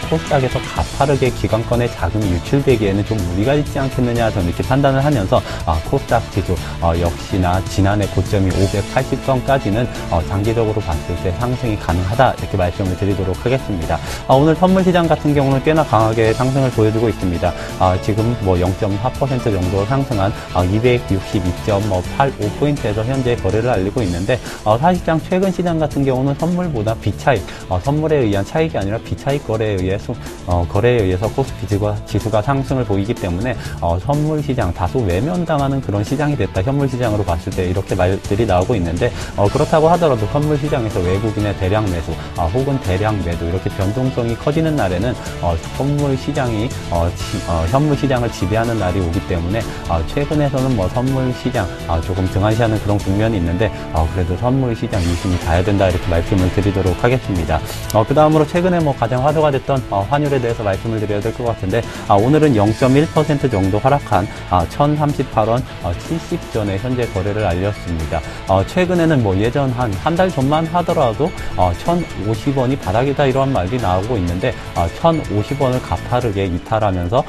코스닥에서 가파르게 기관권의 자금이 유출되기에는 좀 무리가 있지 않겠느냐 저는 이렇게 판단을 하면서 코스닥 지수 역시나 지난해 고점이 580선까지는 장기적으로 봤을 때 상승이 가능하다 이렇게 말씀을 드리도록 하겠습니다. 오늘 선물 시장 같은 경우는 꽤나 강하게 상승을 보여주고 있습니다. 지금 0.4% 정도 상승한 262.85포인트에서 현재 거래를 알리고 있는데 사실상 최근 시장 같은 경우는 선물보다 비차익, 선물에 의한 차익이 아니라 비차익 거래에 의해서 코스피 지수가 상승을 보이기 때문에 선물 시장 다소 외면당하는 그런 시장이 됐다. 현물 시장으로 봤을 때 이렇게 말들이 나오고 있는데 그렇다고 하더라도 선물 시장에서 외국인의 대량 매수 혹은 대량 매도 이렇게 변동성이 커지는 날에는 선물 시장이 현물 시장을 지배하는 날이 오기 때문에 최근에서는 선물 시장 조금 등한시하는 그런 국면이 있는데 그래도 선물 시장 유심히 봐야 된다 이렇게 말씀을 드리도록 하겠습니다. 그 다음으로 최근에 가장 화두가 됐던 환율에 대해서 말씀을 드려야 될 것 같은데 오늘은 0.1% 정도 하락한 1038원 70전에 현재 거래를 알렸습니다. 최근에는 예전 한 달 전만 하더라도 1050원이 바닥이다 이러한 말이 나오고 있는데 1050원을 가파르게 이탈하면서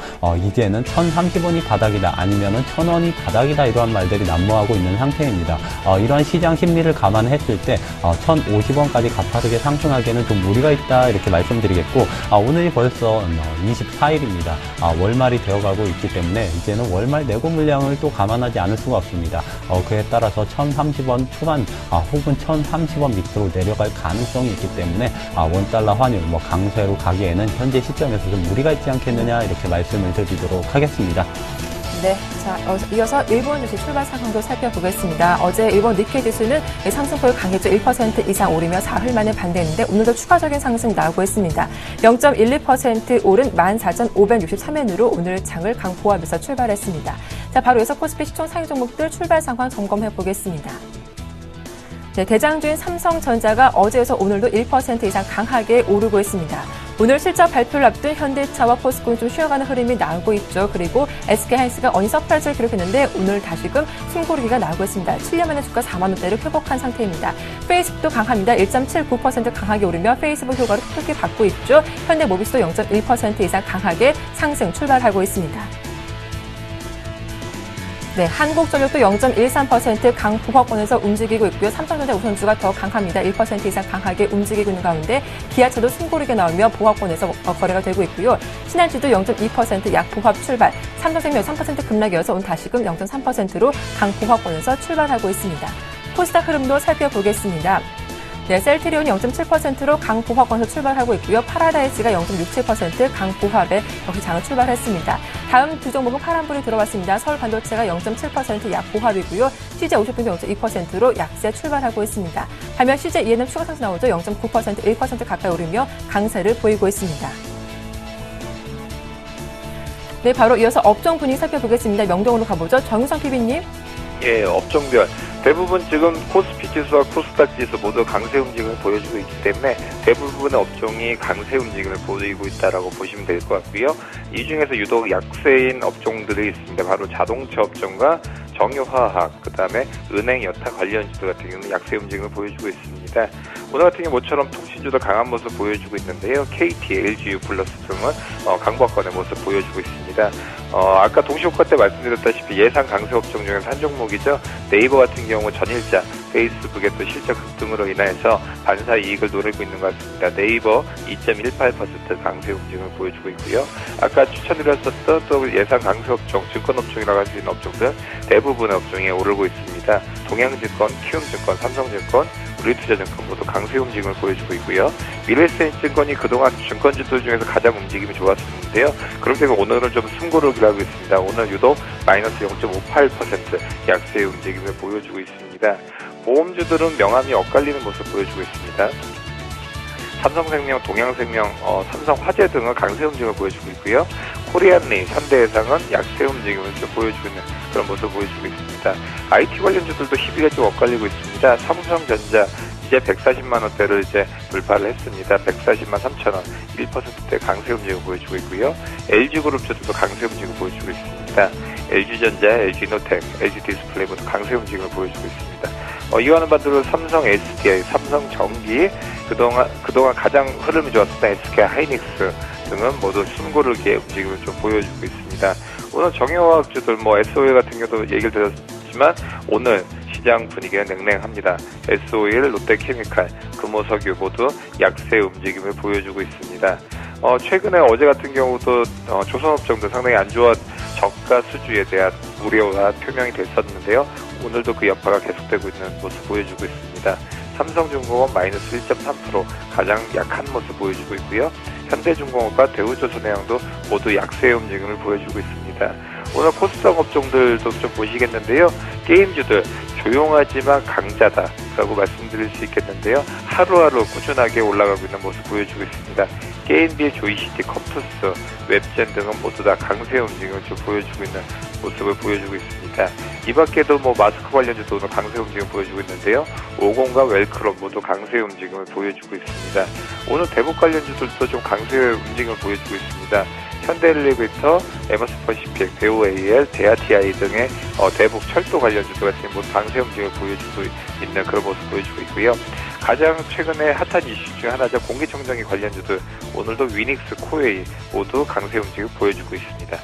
이제는 1030원이 바닥이다 아니면은 1000원이 바닥이다 이러한 말들이 난무하고 있는 상태입니다. 이러한 시장 심리를 감안했을 때 1050원까지 가파르게 상승하기에는 좀 무리가 있다 이렇게 말씀드리겠고 오늘이 벌써 24일입니다. 월말이 되어가고 있기 때문에 이제는 월말 내고 물량을 또 감안하지 않을 수가 없습니다. 그에 따라서 1030원 초반 혹은 1030원 밑으로 내려갈 가능성이 있기 때문에 원달러 환율 강세로 가기에는 현재 시점에서 좀 무리가 있지 않겠느냐 이렇게 말씀을 드리도록 하겠습니다. 네, 자, 이어서 일본 주식 출발 상황도 살펴보겠습니다. 어제 일본 니케이 지수는 상승폭이 강했죠. 1% 이상 오르며 4흘 만에 반등했는데 오늘도 추가적인 상승이 나오고 있습니다. 0.12% 오른 14,563엔으로 오늘 장을 강보합에서 출발했습니다. 자, 바로 이어서 코스피 시총 상위 종목들 출발 상황 점검해 보겠습니다. 네, 대장주인 삼성전자가 어제에서 오늘도 1% 이상 강하게 오르고 있습니다. 오늘 실적 발표를 앞둔 현대차와 포스코는 좀 쉬어가는 흐름이 나오고 있죠. 그리고 SK하이닉스가 어닝 서프라이즈를 기록했는데 오늘 다시금 숨고르기가 나오고 있습니다. 7년 만에 주가 4만 원대를 회복한 상태입니다. 페이스북도 강합니다. 1.79% 강하게 오르며 페이스북 효과를 톡톡히 받고 있죠. 현대모비스도 0.1% 이상 강하게 상승 출발하고 있습니다. 네, 한국전력도 0.13% 강보합권에서 움직이고 있고요. 삼성전자 우선주가 더 강합니다. 1% 이상 강하게 움직이고 있는 가운데 기아차도 숨고르게 나오며 보합권에서 거래가 되고 있고요. 신한지도 0.2% 약보합 출발, 삼성생명 3% 급락이어서 오늘 다시금 0.3%로 강보합권에서 출발하고 있습니다. 코스닥 흐름도 살펴보겠습니다. 네, 셀트리온이 0.7%로 강보합권에서 출발하고 있고요. 파라다이스가 0.67% 강보합에 역시 장을 출발했습니다. 다음 두 종목은 파란불이 들어왔습니다. 서울반도체가 0.7% 약보합이고요. CJ50도 0.2%로 약세 출발하고 있습니다. 반면 CJ2에는 추가 상승 나오죠. 0.9%, 1% 가까이 오르며 강세를 보이고 있습니다. 네, 바로 이어서 업종 분위기 살펴보겠습니다. 명동으로 가보죠. 정유성 PB님. 예, 업종별. 대부분 지금 코스피 지수와 코스닥 지수 모두 강세 움직임을 보여주고 있기 때문에 대부분의 업종이 강세 움직임을 보이고 있다라고 보시면 될 것 같고요. 이 중에서 유독 약세인 업종들이 있습니다. 바로 자동차 업종과 정유화학, 그다음에 은행, 여타 관련주들 같은 경우는 약세 움직임을 보여주고 있습니다. 오늘 같은 경우 모처럼 통신주도 강한 모습 보여주고 있는데요. KT, LG, 플러스 등은 강보합권의 모습 보여주고 있습니다. 아까 동시효과 때 말씀드렸다시피 예상 강세 업종 중에서 한 종목이죠. 네이버 같은 경우 전일자, 페이스북의 또 실적 급등으로 인해서 반사 이익을 노리고 있는 것 같습니다. 네이버 2.18% 강세 움직임을 보여주고 있고요. 아까 추천드렸었던 또 예상 강세 업종, 증권 업종이라고 할 수 있는 업종들 대부분의 업종이 오르고 있습니다. 동양증권, 키움증권, 삼성증권, 우리투자증권 모두 강세 움직임을 보여주고 있고요. 미래에셋증권이 그동안 증권주들 중에서 가장 움직임이 좋았었는데요. 그렇기 때문에 오늘은 좀 숨고르기를 하고 있습니다. 오늘 유독 마이너스 0.58% 약세의 움직임을 보여주고 있습니다. 보험주들은 명암이 엇갈리는 모습 보여주고 있습니다. 삼성생명, 동양생명, 삼성화재 등은 강세 움직임을 보여주고 있고요. 코리안리, 현대해상은 약세 움직임을 좀 보여주고 있는 그런 모습을 보여주고 있습니다. IT 관련주들도 희비가 좀 엇갈리고 있습니다. 삼성전자 이제 140만 원대를 이제 돌파를 했습니다. 140만 3천 원, 1%대 강세 움직임을 보여주고 있고요. LG그룹주들도 강세 움직임을 보여주고 있습니다. LG전자, LG노텍, LG디스플레이 모두 강세 움직임을 보여주고 있습니다. 이와는 반대로 삼성 SDI, 삼성전기, 그동안 가장 흐름이 좋았던 SK하이닉스 등은 모두 숨고르기의 움직임을 좀 보여주고 있습니다. 오늘 정유화학주들 SO일 같은 경우도 얘기를 드렸지만 오늘 시장 분위기가 냉랭합니다. SO일, 롯데케미칼, 금호석유 모두 약세 움직임을 보여주고 있습니다. 최근에 어제 같은 경우도 조선업종도 상당히 안 좋아 저가 수주에 대한 우려가 표명이 됐었는데요. 오늘도 그 여파가 계속되고 있는 모습 보여주고 있습니다. 삼성중공업 마이너스 1.3% 가장 약한 모습 보여주고 있고요. 현대중공업과 대우조선해양도 모두 약세의 움직임을 보여주고 있습니다. 오늘 코스닥 업종들도 좀 보시겠는데요. 게임주들 조용하지만 강자다라고 말씀드릴 수 있겠는데요. 하루하루 꾸준하게 올라가고 있는 모습 보여주고 있습니다. 게임비의 조이시티, 컴투스, 웹젠 등은 모두 다 강세 움직임을 좀 보여주고 있는 모습을 보여주고 있습니다. 이 밖에도 마스크 관련주도 오늘 강세 움직임을 보여주고 있는데요. 오공과 웰크롬 모두 강세 움직임을 보여주고 있습니다. 오늘 대북 관련주들도 좀 강세 움직임을 보여주고 있습니다. 현대엘리베이터, 에머스퍼시픽, 대우AL, 대아TI 등의 대북 철도 관련주들 같은 모두 강세 움직임을 보여주고 있는 그런 모습 보여주고 있고요. 가장 최근에 핫한 이슈 중 하나죠. 공기청정기 관련주들 오늘도 위닉스, 코웨이 모두 강세 움직임을 보여주고 있습니다.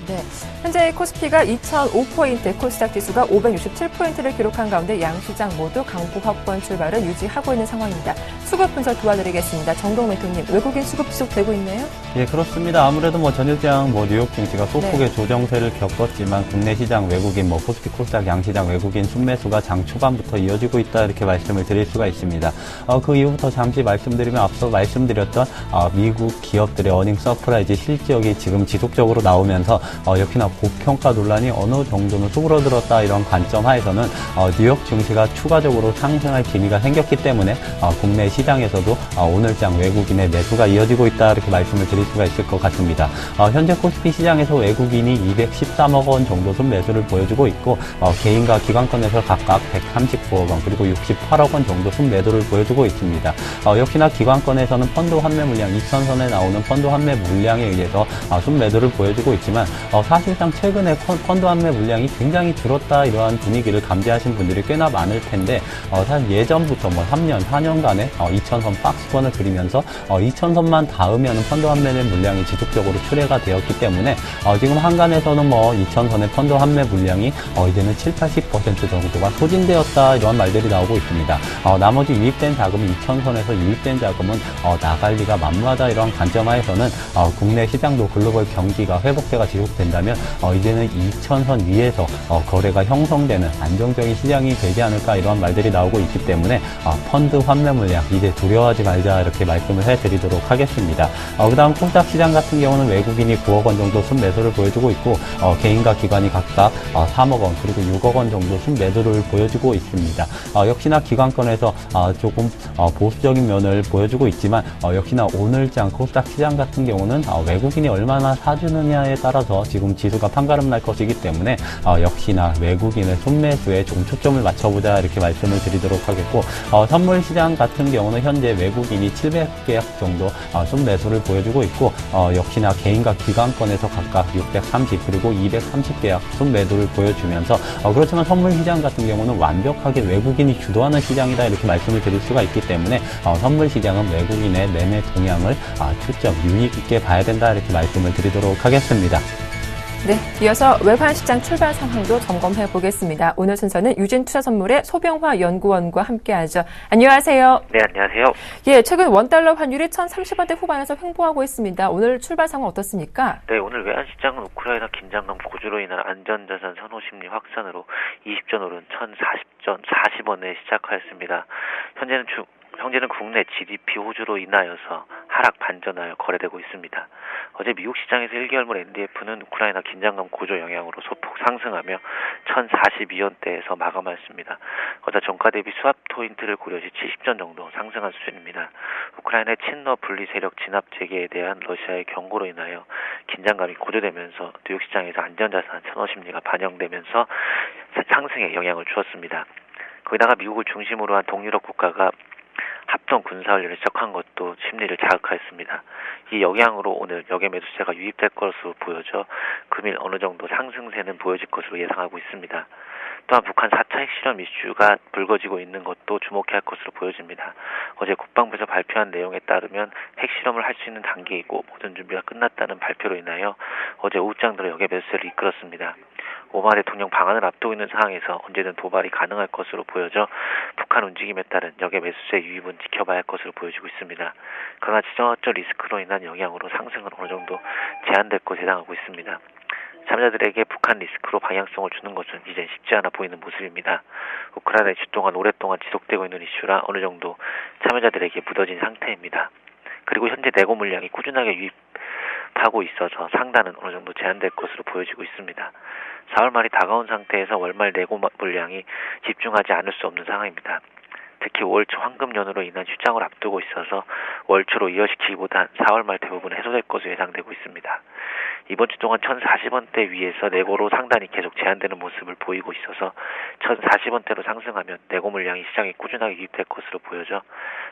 네, 현재 코스피가 2005포인트, 코스닥 지수가 567포인트를 기록한 가운데 양시장 모두 강보합권 출발을 유지하고 있는 상황입니다. 수급 분석 도와드리겠습니다. 정동매 교수님, 외국인 수급 지속되고 있나요? 예, 그렇습니다. 아무래도 전일장 뉴욕 증시가 소폭의 조정세를 겪었지만 국내 시장 외국인 코스피, 코스닥 양시장 외국인 순매수가 장 초반부터 이어지고 있다 이렇게 말씀을 드릴 수가 있습니다. 그 이후부터 잠시 말씀드리면 앞서 말씀드렸던 미국 기업들의 어닝 서프라이즈 실적이 지금 지속적으로 나오면서 역시나 고평가 논란이 어느 정도는 수그러들었다 이런 관점 하에서는 뉴욕 증시가 추가적으로 상승할 기미가 생겼기 때문에 국내 시장에서도 오늘장 외국인의 매수가 이어지고 있다 이렇게 말씀을 드릴 수가 있을 것 같습니다. 현재 코스피 시장에서 외국인이 213억 원 정도 순매수를 보여주고 있고 개인과 기관권에서 각각 139억 원 그리고 68억 원 정도 순매도를 보여주고 있습니다. 역시나 기관권에서는 펀드 환매 물량 2,000선에 나오는 펀드 환매 물량에 의해서 순매도를 보여주고 있지만 사실상 최근에 펀드 환매 물량이 굉장히 줄었다 이러한 분위기를 감지하신 분들이 꽤나 많을 텐데 사실 예전부터 3년, 4년간에 2,000선 박스권을 그리면서 2,000선만 닿으면 펀드 환매의 물량이 지속적으로 출회가 되었기 때문에 지금 한간에서는 2,000선의 펀드 환매 물량이 이제는 7, 80% 정도가 소진되었다 이러한 말들이 나오고 있습니다. 나머지 유입된 자금이 2,000선에서 유입된 자금은 나갈 리가 만무하다 이러한 관점하에서는 국내 시장도 글로벌 경기가 회복세가 지속된다면 이제는 2,000선 위에서 거래가 형성되는 안정적인 시장이 되지 않을까 이러한 말들이 나오고 있기 때문에 펀드 환매 물량 이제 두려워하지 말자 이렇게 말씀을 해드리도록 하겠습니다. 그 다음 코스닥 시장 같은 경우는 외국인이 9억 원 정도 순매수를 보여주고 있고 개인과 기관이 각각 3억 원 그리고 6억 원 정도 순매도를 보여주고 있습니다. 역시나 기관권에서 조금 보수적인 면을 보여주고 있지만 역시나 오늘장 코스닥 시장 같은 경우는 외국인이 얼마나 사주느냐에 따라서 지금 지수가 판가름 날 것이기 때문에 역시나 외국인의 순매수에 좀 초점을 맞춰보자 이렇게 말씀을 드리도록 하겠고 선물 시장 같은 경우는 현재 외국인이 700계약 정도 순매수를 보여주고 있고 역시나 개인과 기관권에서 각각 630 그리고 230계약 순매도를 보여주면서 그렇지만 선물 시장 같은 경우는 완벽하게 외국인이 주도하는 시장이다 이렇게 말씀을 드릴 수가 있기 때문에 선물 시장은 외국인의 매매 동향을 초점 유의 있게 봐야 된다 이렇게 말씀을 드리도록 하겠습니다. 네, 이어서 외환시장 출발 상황도 점검해 보겠습니다. 오늘 순서는 유진투자선물의 소병화 연구원과 함께하죠. 안녕하세요. 네, 안녕하세요. 예, 최근 원달러 환율이 1,030원대 후반에서 횡보하고 있습니다. 오늘 출발 상황 어떻습니까? 네, 오늘 외환시장은 우크라이나 긴장감 고조로 인한 안전자산 선호 심리 확산으로 20전 오른 1,040원에 시작하였습니다. 현재는 국내 GDP 호조로 인하여서 하락 반전하여 거래되고 있습니다. 어제 미국 시장에서 1개월물 NDF는 우크라이나 긴장감 고조 영향으로 소폭 상승하며 1,042원대에서 마감하였습니다. 어제 정가 대비 스왑 포인트를 고려시 70전 정도 상승한 수준입니다. 우크라이나의 친러 분리 세력 진압 재개에 대한 러시아의 경고로 인하여 긴장감이 고조되면서 뉴욕 시장에서 안전자산 선호 심리가 반영되면서 상승에 영향을 주었습니다. 거기다가 미국을 중심으로 한 동유럽 국가가 합동 군사훈련을 시작한 것도 심리를 자극하였습니다. 이 영향으로 오늘 역외 매수세가 유입될 것으로 보여져 금일 어느 정도 상승세는 보여질 것으로 예상하고 있습니다. 또한 북한 4차 핵실험 이슈가 불거지고 있는 것도 주목해야 할 것으로 보여집니다. 어제 국방부에서 발표한 내용에 따르면 핵실험을 할 수 있는 단계이고 모든 준비가 끝났다는 발표로 인하여 어제 오후장 들어 역외 매수세를 이끌었습니다. 오바마 대통령 방한을 앞두고 있는 상황에서 언제든 도발이 가능할 것으로 보여져 북한 움직임에 따른 역외 매수세 유입은 지켜봐야 할 것으로 보여지고 있습니다. 그러나 지정학적 리스크로 인한 영향으로 상승은 어느 정도 제한될 것으로 예상하고 있습니다. 참여자들에게 북한 리스크로 방향성을 주는 것은 이젠 쉽지 않아 보이는 모습입니다. 우크라이나 이슈 동안 오랫동안 지속되고 있는 이슈라 어느 정도 참여자들에게 묻어진 상태입니다. 그리고 현재 내고 물량이 꾸준하게 유입하고 있어서 상단은 어느 정도 제한될 것으로 보여지고 있습니다. 4월 말이 다가온 상태에서 월말 내고 물량이 집중하지 않을 수 없는 상황입니다. 특히 5월 초 황금 연휴로 인한 휴장을 앞두고 있어서 월초로 이어시키기보단 4월 말 대부분 해소될 것으로 예상되고 있습니다. 이번 주 동안 1,040원대 위에서 내고로 상단이 계속 제한되는 모습을 보이고 있어서 1,040원대로 상승하면 내고 물량이 시장에 꾸준하게 유입될 것으로 보여져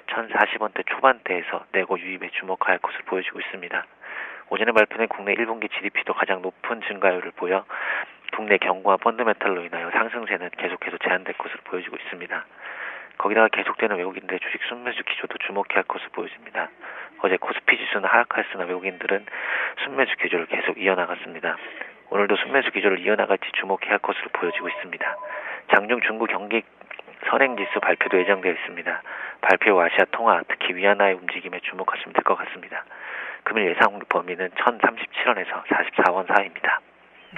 1,040원대 초반대에서 내고 유입에 주목할 것으로 보여지고 있습니다. 오전에 발표된 국내 1분기 GDP도 가장 높은 증가율을 보여 국내 경고와 펀드멘탈로 인하여 상승세는 계속해서 제한될 것으로 보여지고 있습니다. 거기다가 계속되는 외국인들의 주식 순매수 기조도 주목해야 할 것으로 보여집니다. 어제 코스피 지수는 하락하였으나 외국인들은 순매수 기조를 계속 이어나갔습니다. 오늘도 순매수 기조를 이어나갈지 주목해야 할 것으로 보여지고 있습니다. 장중 중국 경기 선행지수 발표도 예정되어 있습니다. 발표 후 아시아 통화, 특히 위안화의 움직임에 주목하시면 될 것 같습니다. 금일 예상 범위는 1,037원에서 44원 사이입니다.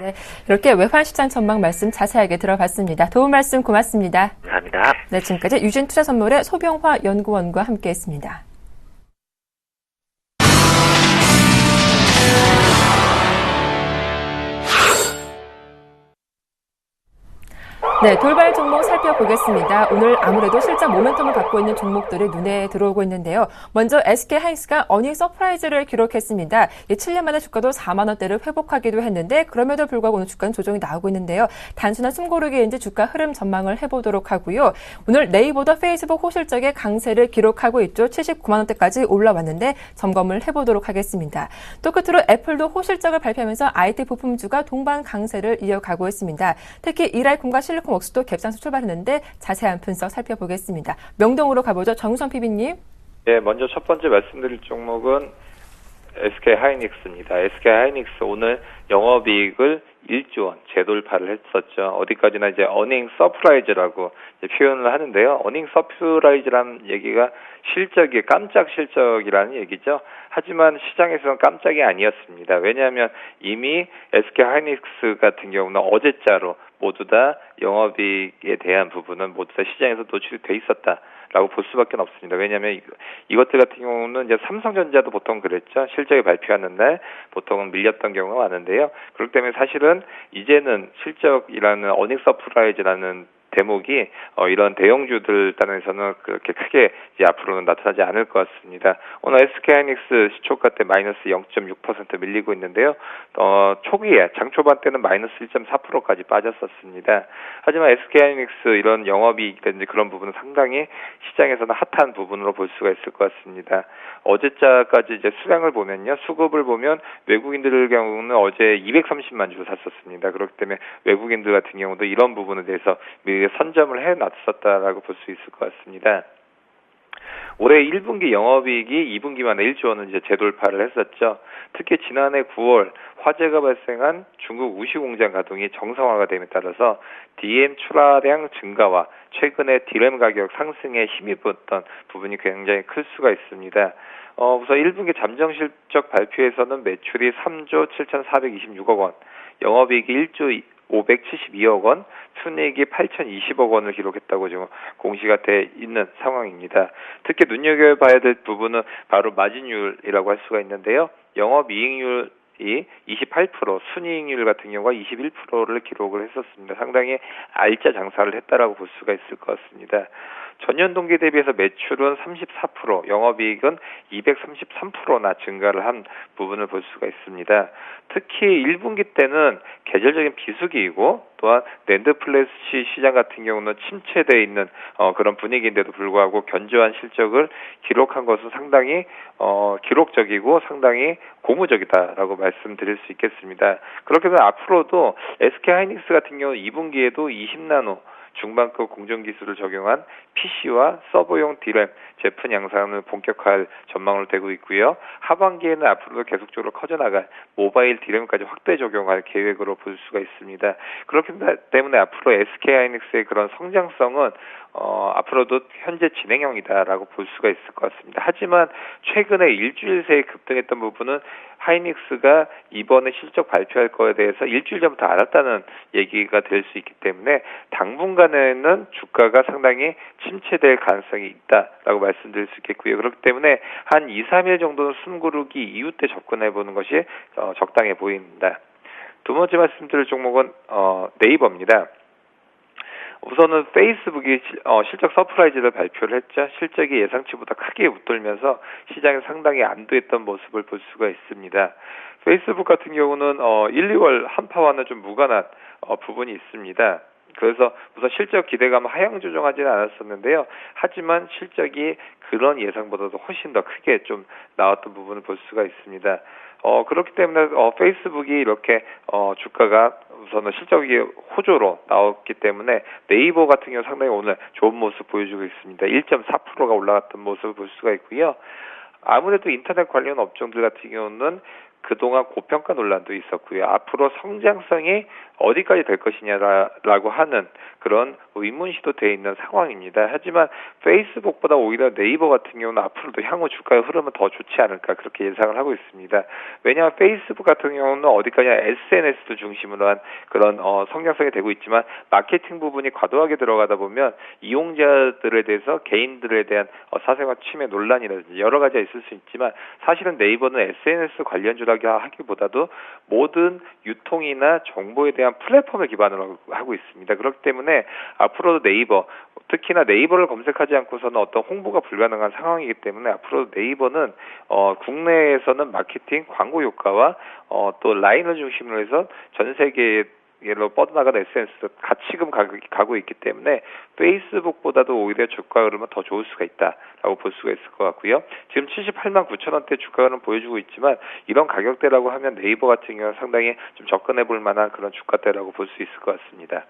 네, 이렇게 외환시장 전망 말씀 자세하게 들어봤습니다. 도움 말씀 고맙습니다. 감사합니다. 네, 지금까지 유진투자선물의 소병화 연구원과 함께했습니다. 네, 돌발 종목 살펴보겠습니다. 오늘 아무래도 실적 모멘텀을 갖고 있는 종목들이 눈에 들어오고 있는데요. 먼저 SK하이닉스가 어닝 서프라이즈를 기록했습니다. 7년 만에 주가도 4만 원대를 회복하기도 했는데 그럼에도 불구하고 오늘 주가는 조정이 나오고 있는데요. 단순한 숨고르기인지 주가 흐름 전망을 해보도록 하고요. 오늘 네이버도 페이스북 호실적의 강세를 기록하고 있죠. 79만 원대까지 올라왔는데 점검을 해보도록 하겠습니다. 또 끝으로 애플도 호실적을 발표하면서 IT 부품주가 동반 강세를 이어가고 있습니다. 특히 이라이콤과 실리콘웍스도 갭상승 출발했는데 자세한 분석 살펴보겠습니다. 명동으로 가보죠. 정우성 PB님. 네, 먼저 첫 번째 말씀드릴 종목은 SK하이닉스입니다. SK하이닉스 오늘 영업이익을 1조 원 재돌파를 했었죠. 어디까지나 이제 어닝 서프라이즈라고 이제 표현을 하는데요. 어닝 서프라이즈라는 얘기가 실적이 깜짝 실적이라는 얘기죠. 하지만 시장에서는 깜짝이 아니었습니다. 왜냐하면 이미 SK하이닉스 같은 경우는 어제자로 모두 다 영업이익에 대한 부분은 모두 다 시장에서 노출이 돼 있었다라고 볼 수밖에 없습니다. 왜냐하면 이것들 같은 경우는 이제 삼성전자도 보통 그랬죠. 실적이 발표하는 날 보통은 밀렸던 경우가 많은데요. 그렇기 때문에 사실은 이제는 실적이라는 어닝 서프라이즈라는 대목이 이런 대형주들 단에서는 그렇게 크게 이제 앞으로는 나타나지 않을 것 같습니다. 오늘 SK하이닉스 시초가 때 마이너스 0.6% 밀리고 있는데요. 초기에 장 초반 때는 마이너스 1.4%까지 빠졌었습니다. 하지만 SK하이닉스 이런 영업이익이라든지 그런 부분은 상당히 시장에서는 핫한 부분으로 볼 수가 있을 것 같습니다. 어제자까지 이제 수량을 보면요, 수급을 보면 외국인들 경우는 어제 230만 주 샀었습니다. 그렇기 때문에 외국인들 같은 경우도 이런 부분에 대해서 선점을 해놨었다라고 볼 수 있을 것 같습니다. 올해 1분기 영업이익이 2분기 만에 1조 원을 이제 재돌파를 했었죠. 특히 지난해 9월 화재가 발생한 중국 우시 공장 가동이 정상화가 됨에 따라서 DM 출하량 증가와 최근에 디램 가격 상승에 힘입었던 부분이 굉장히 클 수가 있습니다. 우선 1분기 잠정 실적 발표에서는 매출이 3조 7,426억 원, 영업이익이 1조 572억 원, 순이익이 8,020억 원을 기록했다고 지금 공시가 돼 있는 상황입니다. 특히 눈여겨봐야 될 부분은 바로 마진율이라고 할 수가 있는데요. 영업이익률이 28%, 순이익률 같은 경우가 21%를 기록을 했었습니다. 상당히 알짜 장사를 했다라고 볼 수가 있을 것 같습니다. 전년 동기 대비해서 매출은 34%, 영업이익은 233%나 증가를 한 부분을 볼 수가 있습니다. 특히 1분기 때는 계절적인 비수기이고 또한 낸드 플래시 시장 같은 경우는 침체되어 있는 그런 분위기인데도 불구하고 견조한 실적을 기록한 것은 상당히 기록적이고 상당히 고무적이다라고 말씀드릴 수 있겠습니다. 그렇게 되면 앞으로도 SK하이닉스 같은 경우 2분기에도 20나노 중반급 공정기술을 적용한 PC와 서버용 디램 제품 양산을 본격화할 전망으로 되고 있고요. 하반기에는 앞으로도 계속적으로 커져나갈 모바일 디램까지 확대 적용할 계획으로 볼 수가 있습니다. 그렇기 때문에 앞으로 SK하이닉스의 그런 성장성은 앞으로도 현재 진행형이다라고 볼 수가 있을 것 같습니다. 하지만 최근에 일주일 새에 급등했던 부분은 하이닉스가 이번에 실적 발표할 거에 대해서 일주일 전부터 알았다는 얘기가 될 수 있기 때문에 당분간에는 주가가 상당히 침체될 가능성이 있다라고 말씀드릴 수 있겠고요. 그렇기 때문에 한 2, 3일 정도는 숨고르기 이후 때 접근해보는 것이 적당해 보입니다. 두 번째 말씀드릴 종목은 네이버입니다. 우선은 페이스북이 실적 서프라이즈를 발표를 했죠. 실적이 예상치보다 크게 웃돌면서 시장에 상당히 안도했던 모습을 볼 수가 있습니다. 페이스북 같은 경우는 1, 2월 한파와는 좀 무관한 부분이 있습니다. 그래서 우선 실적 기대감은 하향 조정하지는 않았었는데요. 하지만 실적이 그런 예상보다도 훨씬 더 크게 좀 나왔던 부분을 볼 수가 있습니다. 그렇기 때문에 페이스북이 이렇게 주가가 우선은 실적이 호조로 나왔기 때문에 네이버 같은 경우 상당히 오늘 좋은 모습 보여주고 있습니다. 1.4%가 올라갔던 모습을 볼 수가 있고요. 아무래도 인터넷 관련 업종들 같은 경우는 그동안 고평가 논란도 있었고요. 앞으로 성장성이 어디까지 될 것이냐라고 하는 그런 의문시도 돼 있는 상황입니다. 하지만 페이스북보다 오히려 네이버 같은 경우는 앞으로도 향후 주가의 흐름은 더 좋지 않을까 그렇게 예상을 하고 있습니다. 왜냐하면 페이스북 같은 경우는 어디까지나 SNS를 중심으로 한 그런 성장성이 되고 있지만 마케팅 부분이 과도하게 들어가다 보면 이용자들에 대해서 개인들에 대한 사생활 침해 논란이라든지 여러 가지가 있을 수 있지만 사실은 네이버는 SNS 관련주라 기술이라고 하기보다도 모든 유통이나 정보에 대한 플랫폼을 기반으로 하고 있습니다. 그렇기 때문에 앞으로도 네이버, 특히나 네이버를 검색하지 않고서는 어떤 홍보가 불가능한 상황이기 때문에 앞으로 네이버는 국내에서는 마케팅, 광고 효과와 또 라인을 중심으로 해서 전 세계에 로 뻗어나가는 SNS도 가치금 가고 있기 때문에 페이스북보다도 오히려 주가 흐름은 더 좋을 수가 있다라고 볼 수가 있을 것 같고요. 지금 78만 9천 원대 주가 흐름 보여주고 있지만 이런 가격대라고 하면 네이버 같은 경우는 상당히 좀 접근해 볼 만한 그런 주가대라고 볼 수 있을 것 같습니다.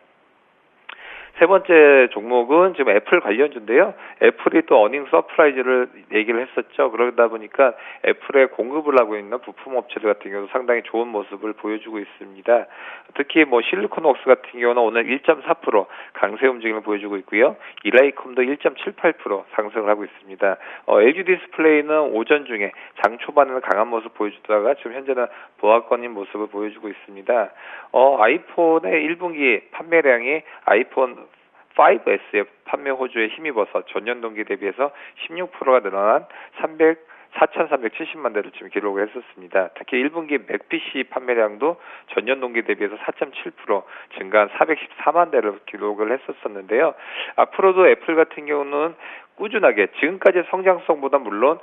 세 번째 종목은 지금 애플 관련주인데요. 애플이 또 어닝 서프라이즈를 얘기를 했었죠. 그러다 보니까 애플에 공급을 하고 있는 부품 업체들 같은 경우도 상당히 좋은 모습을 보여주고 있습니다. 특히 실리콘웍스 같은 경우는 오늘 1.4% 강세 움직임을 보여주고 있고요. 이라이컴도 1.78% 상승을 하고 있습니다. LG 디스플레이는 오전 중에 장 초반에는 강한 모습 보여주다가 지금 현재는 보합권인 모습을 보여주고 있습니다. 아이폰의 1분기 판매량이 아이폰 5S의 판매 호주에 힘입어서 전년 동기 대비해서 16%가 늘어난 4,370만 대를 지금 기록을 했었습니다. 특히 1분기 맥 PC 판매량도 전년 동기 대비해서 4.7% 증가한 414만 대를 기록을 했었는데요. 앞으로도 애플 같은 경우는 꾸준하게 지금까지 성장성보다 물론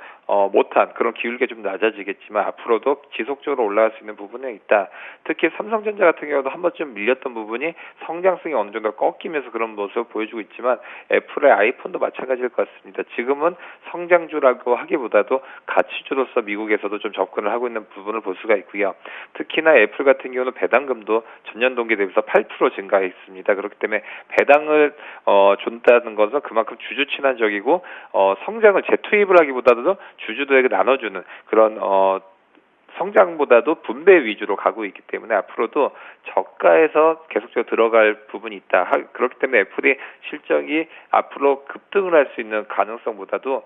못한 그런 기울기가 좀 낮아지겠지만 앞으로도 지속적으로 올라갈 수 있는 부분은 있다. 특히 삼성전자 같은 경우도 한 번쯤 밀렸던 부분이 성장성이 어느 정도 꺾이면서 그런 모습을 보여주고 있지만 애플의 아이폰도 마찬가지일 것 같습니다. 지금은 성장주라고 하기보다도 가치주로서 미국에서도 좀 접근을 하고 있는 부분을 볼 수가 있고요. 특히나 애플 같은 경우는 배당금도 전년 동기 대비해서 8% 증가했습니다. 그렇기 때문에 배당을 준다는 것은 그만큼 주주 친화적이고 성장을 재투입을 하기보다도 주주들에게 나눠주는 그런 성장보다도 분배 위주로 가고 있기 때문에 앞으로도 저가에서 계속적으로 들어갈 부분이 있다. 그렇기 때문에 애플이 실적이 앞으로 급등을 할 수 있는 가능성보다도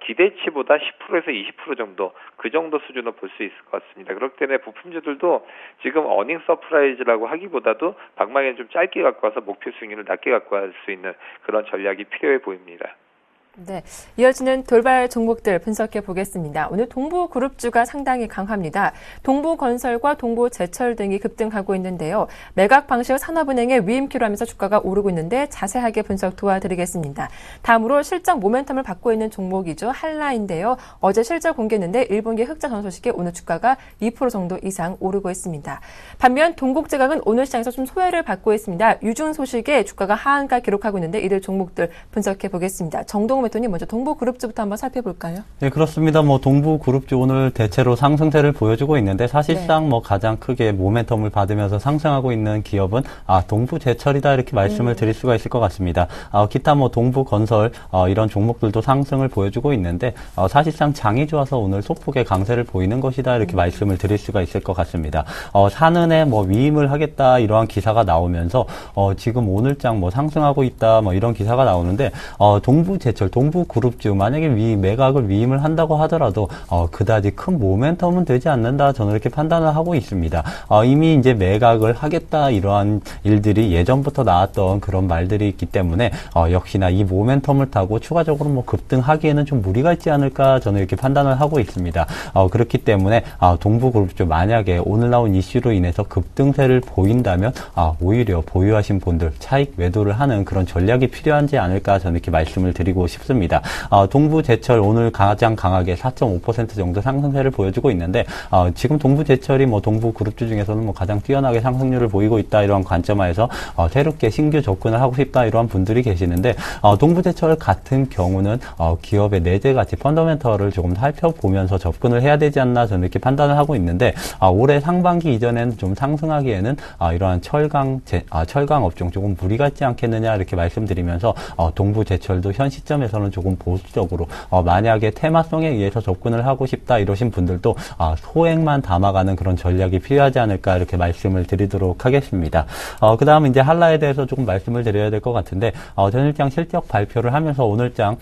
기대치보다 10%에서 20% 정도 그 정도 수준으로 볼 수 있을 것 같습니다. 그렇기 때문에 부품주들도 지금 어닝 서프라이즈라고 하기보다도 방망이는 좀 짧게 갖고 와서 목표 수익률을 낮게 갖고 갈 수 있는 그런 전략이 필요해 보입니다. 네, 이어지는 돌발 종목들 분석해 보겠습니다. 오늘 동부그룹주가 상당히 강합니다. 동부건설과 동부제철 등이 급등하고 있는데요. 매각 방식 산업은행의 위임키로 하면서 주가가 오르고 있는데 자세하게 분석 도와드리겠습니다. 다음으로 실적 모멘텀을 받고 있는 종목이죠. 한라인데요. 어제 실적 공개했는데 1분기 흑자 전환 소식에 오늘 주가가 2% 정도 이상 오르고 있습니다. 반면 동국제각은 오늘 시장에서 좀 소외를 받고 있습니다. 유중 소식에 주가가 하한가 기록하고 있는데 이들 종목들 분석해 보겠습니다. 정동 매토님 먼저 동부그룹주부터 한번 살펴볼까요? 네, 그렇습니다. 동부그룹주 오늘 대체로 상승세를 보여주고 있는데 사실상 가장 크게 모멘텀을 받으면서 상승하고 있는 기업은 동부제철이다 이렇게 말씀을 드릴 수가 있을 것 같습니다. 기타 동부건설 이런 종목들도 상승을 보여주고 있는데 사실상 장이 좋아서 오늘 소폭의 강세를 보이는 것이다 이렇게 말씀을 드릴 수가 있을 것 같습니다. 사는에 위임을 하겠다 이러한 기사가 나오면서 지금 오늘장 상승하고 있다 이런 기사가 나오는데 동부제철 동부그룹주 만약에 매각을 위임을 한다고 하더라도 그다지 큰 모멘텀은 되지 않는다 저는 이렇게 판단을 하고 있습니다. 이미 이제 매각을 하겠다 이러한 일들이 예전부터 나왔던 그런 말들이 있기 때문에 역시나 이 모멘텀을 타고 추가적으로 급등하기에는 좀 무리가 있지 않을까 저는 이렇게 판단을 하고 있습니다. 그렇기 때문에 동부그룹주 만약에 오늘 나온 이슈로 인해서 급등세를 보인다면 오히려 보유하신 분들 차익 매도를 하는 그런 전략이 필요하지 않을까 저는 이렇게 말씀을 드리고 싶습니다. 동부제철 오늘 가장 강하게 4.5% 정도 상승세를 보여주고 있는데 지금 동부제철이 동부그룹주 중에서는 가장 뛰어나게 상승률을 보이고 있다 이러한 관점에서 새롭게 신규 접근을 하고 싶다 이러한 분들이 계시는데 동부제철 같은 경우는 기업의 내재 가치 펀더멘털을 조금 살펴보면서 접근을 해야 되지 않나 저는 이렇게 판단을 하고 있는데 올해 상반기 이전에는 좀 상승하기에는 이러한 철강 업종 조금 무리가 있지 않겠느냐 이렇게 말씀드리면서 동부제철도 현 시점에서는 조금 보수적으로 만약에 테마성에 의해서 접근을 하고 싶다 이러신 분들도 소액만 담아가는 그런 전략이 필요하지 않을까 이렇게 말씀을 드리도록 하겠습니다. 그 다음 이제 한라에 대해서 조금 말씀을 드려야 될 것 같은데 전일장 실적 발표를 하면서 오늘장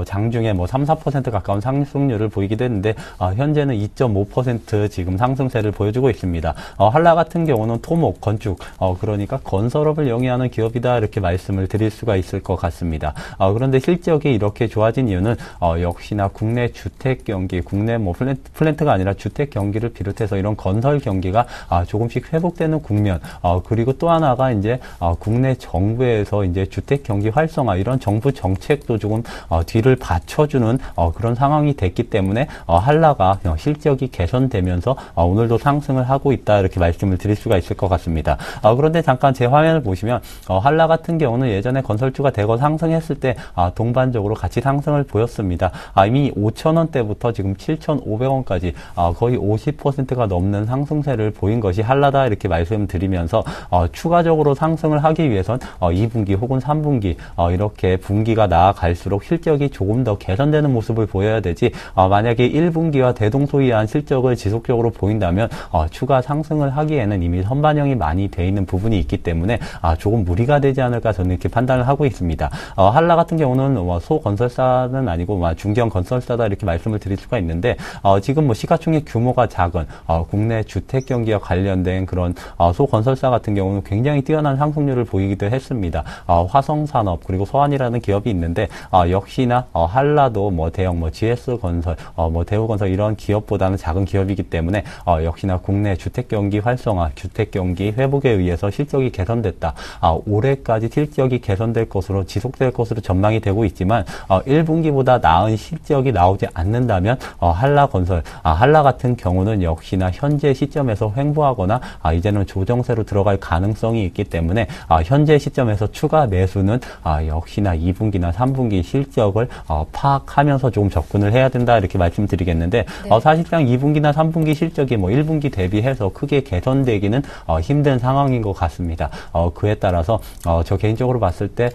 장중에 3-4% 가까운 상승률을 보이기도 했는데 현재는 2.5% 지금 상승세를 보여주고 있습니다. 한라 같은 경우는 토목, 건축 그러니까 건설업을 영위하는 기업이다 이렇게 말씀을 드릴 수가 있을 것 같습니다. 그런데 실제 실적이 이렇게 좋아진 이유는 역시나 국내 주택 경기, 국내 뭐 플랜트가 아니라 주택 경기를 비롯해서 이런 건설 경기가 조금씩 회복되는 국면, 그리고 또 하나가 이제 국내 정부에서 이제 주택 경기 활성화 이런 정부 정책도 조금 뒤를 받쳐주는 그런 상황이 됐기 때문에 한라가 실적이 개선되면서 오늘도 상승을 하고 있다 이렇게 말씀을 드릴 수가 있을 것 같습니다. 그런데 잠깐 제 화면을 보시면 한라 같은 경우는 예전에 건설주가 대거 상승했을 때 동반적으로 같이 상승을 보였습니다. 이미 5,000원대부터 지금 7,500원까지 거의 50%가 넘는 상승세를 보인 것이 한라다 이렇게 말씀드리면서 추가적으로 상승을 하기 위해선 2분기 혹은 3분기 이렇게 분기가 나아갈수록 실적이 조금 더 개선되는 모습을 보여야 되지 만약에 1분기와 대동소이한 실적을 지속적으로 보인다면 추가 상승을 하기에는 이미 선반영이 많이 돼 있는 부분이 있기 때문에 조금 무리가 되지 않을까 저는 이렇게 판단을 하고 있습니다. 한라 같은 경우는 소건설사는 아니고 중견 건설사다 이렇게 말씀을 드릴 수가 있는데 지금 뭐 시가총액 규모가 작은 국내 주택 경기와 관련된 그런 소건설사 같은 경우는 굉장히 뛰어난 상승률을 보이기도 했습니다. 화성산업 그리고 소환이라는 기업이 있는데 역시나 한라도 뭐 대형 뭐 GS건설, 뭐 대우건설 이런 기업보다는 작은 기업이기 때문에 역시나 국내 주택 경기 활성화, 주택 경기 회복에 의해서 실적이 개선됐다. 올해까지 실적이 개선될 것으로 지속될 것으로 전망이 되고 있지만 1분기보다 나은 실적이 나오지 않는다면 한라건설, 한라 같은 경우는 역시나 현재 시점에서 횡보하거나 이제는 조정세로 들어갈 가능성이 있기 때문에 현재 시점에서 추가 매수는 역시나 2분기나 3분기 실적을 파악하면서 조금 접근을 해야 된다 이렇게 말씀드리겠는데 네. 사실상 2분기나 3분기 실적이 뭐 1분기 대비해서 크게 개선되기는 힘든 상황인 것 같습니다. 그에 따라서 저 개인적으로 봤을 때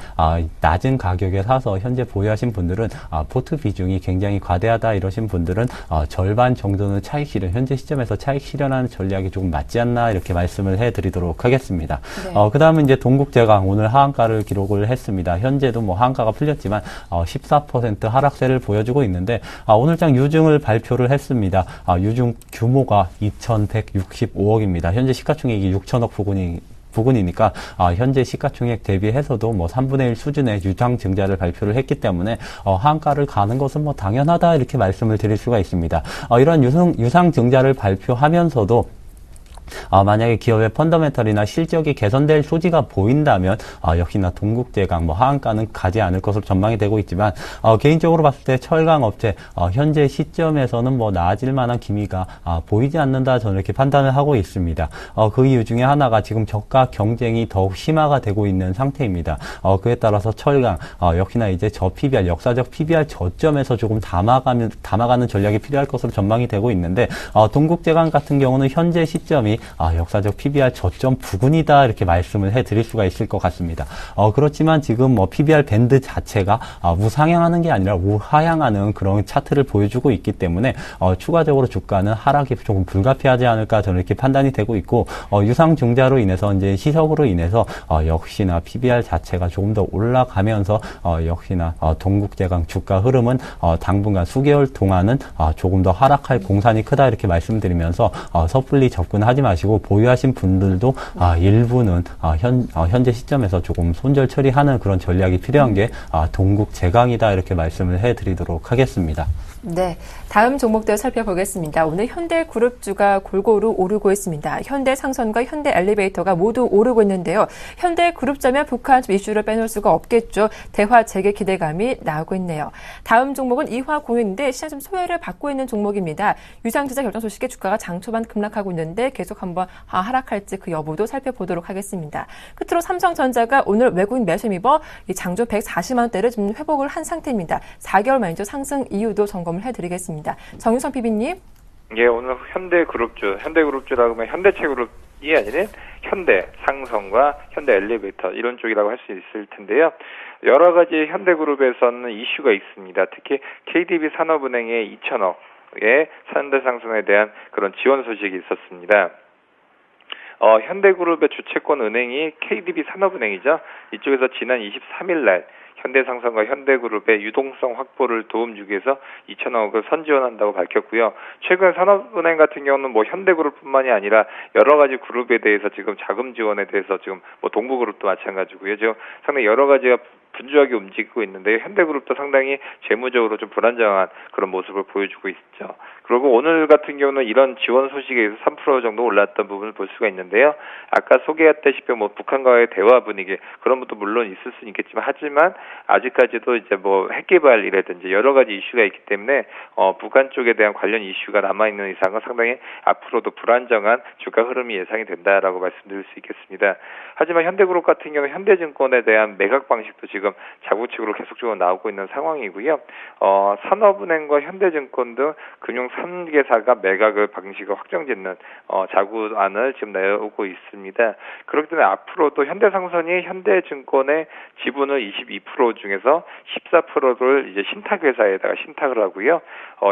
낮은 가격에 사서 현재 보유하신 분들은 포트 비중이 굉장히 과대하다 이러신 분들은 절반 정도는 차익 실현, 현재 시점에서 차익 실현하는 전략이 조금 맞지 않나 이렇게 말씀을 해드리도록 하겠습니다. 네. 그 다음은 이제 동국제강 오늘 하한가를 기록을 했습니다. 현재도 뭐 하한가가 풀렸지만 14% 하락세를 보여주고 있는데 오늘장 유증을 발표를 했습니다. 유증 규모가 2,165억입니다. 현재 시가총액이 6천억 부근이니까 현재 시가총액 대비해서도 뭐 3분의 1 수준의 유상증자를 발표를 했기 때문에 하한가를 가는 것은 뭐 당연하다 이렇게 말씀을 드릴 수가 있습니다. 이런 유상증자를 발표하면서도 만약에 기업의 펀더멘털이나 실적이 개선될 소지가 보인다면 역시나 동국제강 뭐 하한가는 가지 않을 것으로 전망이 되고 있지만 개인적으로 봤을 때 철강업체 현재 시점에서는 뭐 나아질 만한 기미가 보이지 않는다 저는 이렇게 판단을 하고 있습니다. 그 이유 중에 하나가 지금 저가 경쟁이 더욱 심화가 되고 있는 상태입니다. 그에 따라서 철강 역시나 이제 PBR 역사적 PBR 저점에서 조금 담아가는 전략이 필요할 것으로 전망이 되고 있는데 동국제강 같은 경우는 현재 시점이 역사적 PBR 저점 부근이다 이렇게 말씀을 해드릴 수가 있을 것 같습니다. 그렇지만 지금 뭐 PBR 밴드 자체가 우상향하는 게 아니라 우하향하는 그런 차트를 보여주고 있기 때문에 추가적으로 주가는 하락이 조금 불가피하지 않을까 저는 이렇게 판단이 되고 있고 유상증자로 인해서 이제 시석으로 인해서 역시나 PBR 자체가 조금 더 올라가면서 역시나 동국제강 주가 흐름은 당분간 수개월 동안은 조금 더 하락할 공산이 크다 이렇게 말씀드리면서 섣불리 접근하지 마시고 보유하신 분들도 일부는 현재 시점에서 조금 손절 처리하는 그런 전략이 필요한 게 동국제강이다 이렇게 말씀을 해드리도록 하겠습니다. 네, 다음 종목들 살펴보겠습니다. 오늘 현대그룹주가 골고루 오르고 있습니다. 현대상선과 현대엘리베이터가 모두 오르고 있는데요. 현대그룹자면 북한 이슈를 빼놓을 수가 없겠죠. 대화 재개 기대감이 나오고 있네요. 다음 종목은 이화공유인데 시장 좀 소외를 받고 있는 종목입니다. 유상증자 결정 소식에 주가가 장 초반 급락하고 있는데 계속 한번 하락할지 그 여부도 살펴보도록 하겠습니다. 끝으로 삼성전자가 오늘 외국인 매수 입어 장조 140만 원대를 좀 회복을 한 상태입니다. 4개월 만이죠. 상승 이유도 점검을 해드리겠습니다. 정유성 PB님. 예, 오늘 현대그룹주라고 하면 현대차그룹이 아니라 현대, 상성과 현대엘리베이터 이런 쪽이라고 할 수 있을 텐데요. 여러 가지 현대그룹에서는 이슈가 있습니다. 특히 KDB 산업은행의 2천억의 현대상선에 대한 그런 지원 소식이 있었습니다. 현대그룹의 주채권 은행이 KDB 산업은행이죠. 이쪽에서 지난 23일 날 현대상선과 현대그룹의 유동성 확보를 도움 주기 위해서 2천억을 선지원한다고 밝혔고요. 최근 산업은행 같은 경우는 뭐 현대그룹뿐만이 아니라 여러 가지 그룹에 대해서 지금 자금 지원에 대해서 지금 뭐 동부그룹도 마찬가지고요. 지금 상당히 여러 가지가 분주하게 움직이고 있는데 현대그룹도 상당히 재무적으로 좀 불안정한 그런 모습을 보여주고 있죠. 그리고 오늘 같은 경우는 이런 지원 소식에 의해서 3% 정도 올랐던 부분을 볼 수가 있는데요. 아까 소개했다시피 뭐 북한과의 대화 분위기 그런 것도 물론 있을 수는 있겠지만 하지만 아직까지도 이제 뭐 핵개발이라든지 여러 가지 이슈가 있기 때문에 북한 쪽에 대한 관련 이슈가 남아있는 이상은 상당히 앞으로도 불안정한 주가 흐름이 예상이 된다라고 말씀드릴 수 있겠습니다. 하지만 현대그룹 같은 경우 현대증권에 대한 매각 방식도 지금 자구책으로 계속적으로 나오고 있는 상황이고요. 산업은행과 현대증권 등 금융 3개사가 매각을 방식을 확정짓는 자구안을 지금 내오고 있습니다. 그렇기 때문에 앞으로도 현대상선이 현대증권의 지분을 22% 중에서 14%를 이제 신탁회사에다가 신탁을 하고요.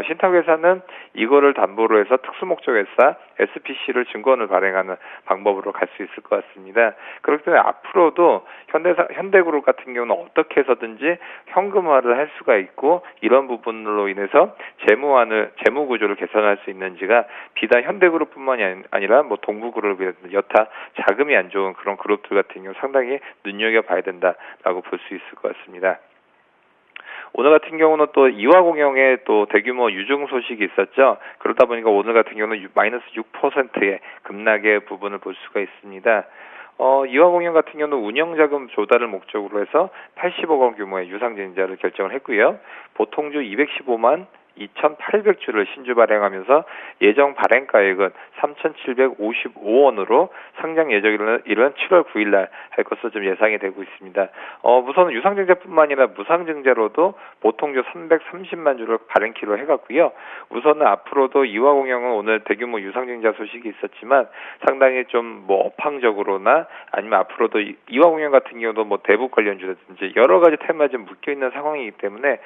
신탁회사는 이거를 담보로 해서 특수목적회사 SPC를 증권을 발행하는 방법으로 갈 수 있을 것 같습니다. 그렇기 때문에 앞으로도 현대그룹 같은 경우는 어떻게 해서든지 현금화를 할 수가 있고 이런 부분으로 인해서 재무 구조를 개선할 수 있는지가 비단 현대그룹뿐만이 아니라 뭐 동부그룹이라든지 여타 자금이 안 좋은 그런 그룹들 같은 경우 상당히 눈여겨봐야 된다라고 볼 수 있을 것 같습니다. 오늘 같은 경우는 또 이화공영의 또 대규모 유증 소식이 있었죠. 그러다 보니까 오늘 같은 경우는 마이너스 6%의 급락의 부분을 볼 수가 있습니다. 이화공영 같은 경우는 운영자금 조달을 목적으로 해서 80억 원 규모의 유상증자를 결정을 했고요. 보통주 215만 2,800주를 신주 발행하면서 예정 발행가액은 3,755원으로 상장 예정일은 7월 9일 날 할 것으로 좀 예상이 되고 있습니다. 우선 유상증자뿐만 아니라 무상증자로도 보통주 330만 주를 발행키로 해갔고요. 우선은 앞으로도 이화공영은 오늘 대규모 유상증자 소식이 있었지만 상당히 좀 뭐 업황적으로나 아니면 앞으로도 이화공영 같은 경우도 뭐 대북 관련주라든지 여러 가지 테마에 좀 묶여 있는 상황이기 때문에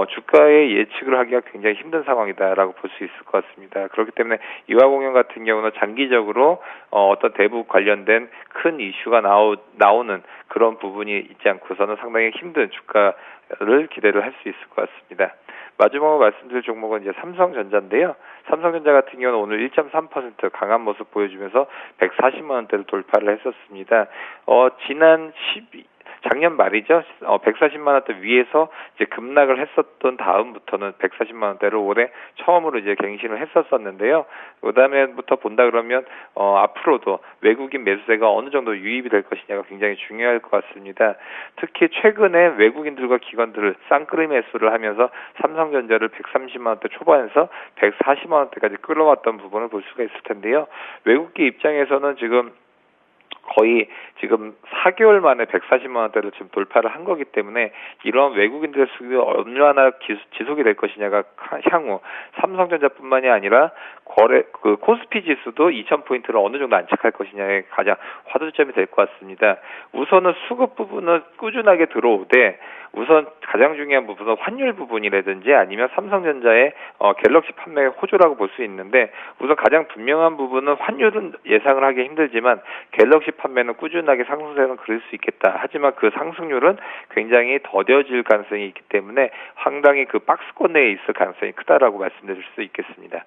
주가의 예측을 하기가 굉장히 힘든 상황이다라고 볼 수 있을 것 같습니다. 그렇기 때문에 이화공영 같은 경우는 장기적으로 어떤 대북 관련된 큰 이슈가 나오는 그런 부분이 있지 않고서는 상당히 힘든 주가를 기대를 할 수 있을 것 같습니다. 마지막으로 말씀드릴 종목은 이제 삼성전자인데요. 삼성전자 같은 경우는 오늘 1.3% 강한 모습 보여주면서 140만 원대를 돌파를 했었습니다. 작년 말이죠. 140만 원대 위에서 이제 급락을 했었던 다음부터는 140만 원대를 올해 처음으로 이제 갱신을 했었었는데요. 그다음에부터 본다 그러면 앞으로도 외국인 매수세가 어느 정도 유입이 될 것이냐가 굉장히 중요할 것 같습니다. 특히 최근에 외국인들과 기관들을 쌍끌이 매수를 하면서 삼성전자를 130만 원대 초반에서 140만 원대까지 끌어왔던 부분을 볼 수가 있을 텐데요. 외국계 입장에서는 지금 거의 지금 4개월 만에 140만 원대를 지금 돌파를 한 거기 때문에 이런 외국인들의 수급이 얼마나 지속이 될 것이냐가 향후 삼성전자뿐만이 아니라 코스피 지수도 2,000포인트를 어느 정도 안착할 것이냐에 가장 화두점이 될 것 같습니다. 우선은 수급 부분은 꾸준하게 들어오되 우선 가장 중요한 부분은 환율 부분이라든지 아니면 삼성전자의 갤럭시 판매 호조라고 볼 수 있는데 우선 가장 분명한 부분은 환율은 예상을 하기 힘들지만 갤럭시 판매는 꾸준하게 상승세는 그릴 수 있겠다. 하지만 그 상승률은 굉장히 더뎌질 가능성이 있기 때문에 상당히 그 박스권 내에 있을 가능성이 크다라고 말씀드릴 수 있겠습니다.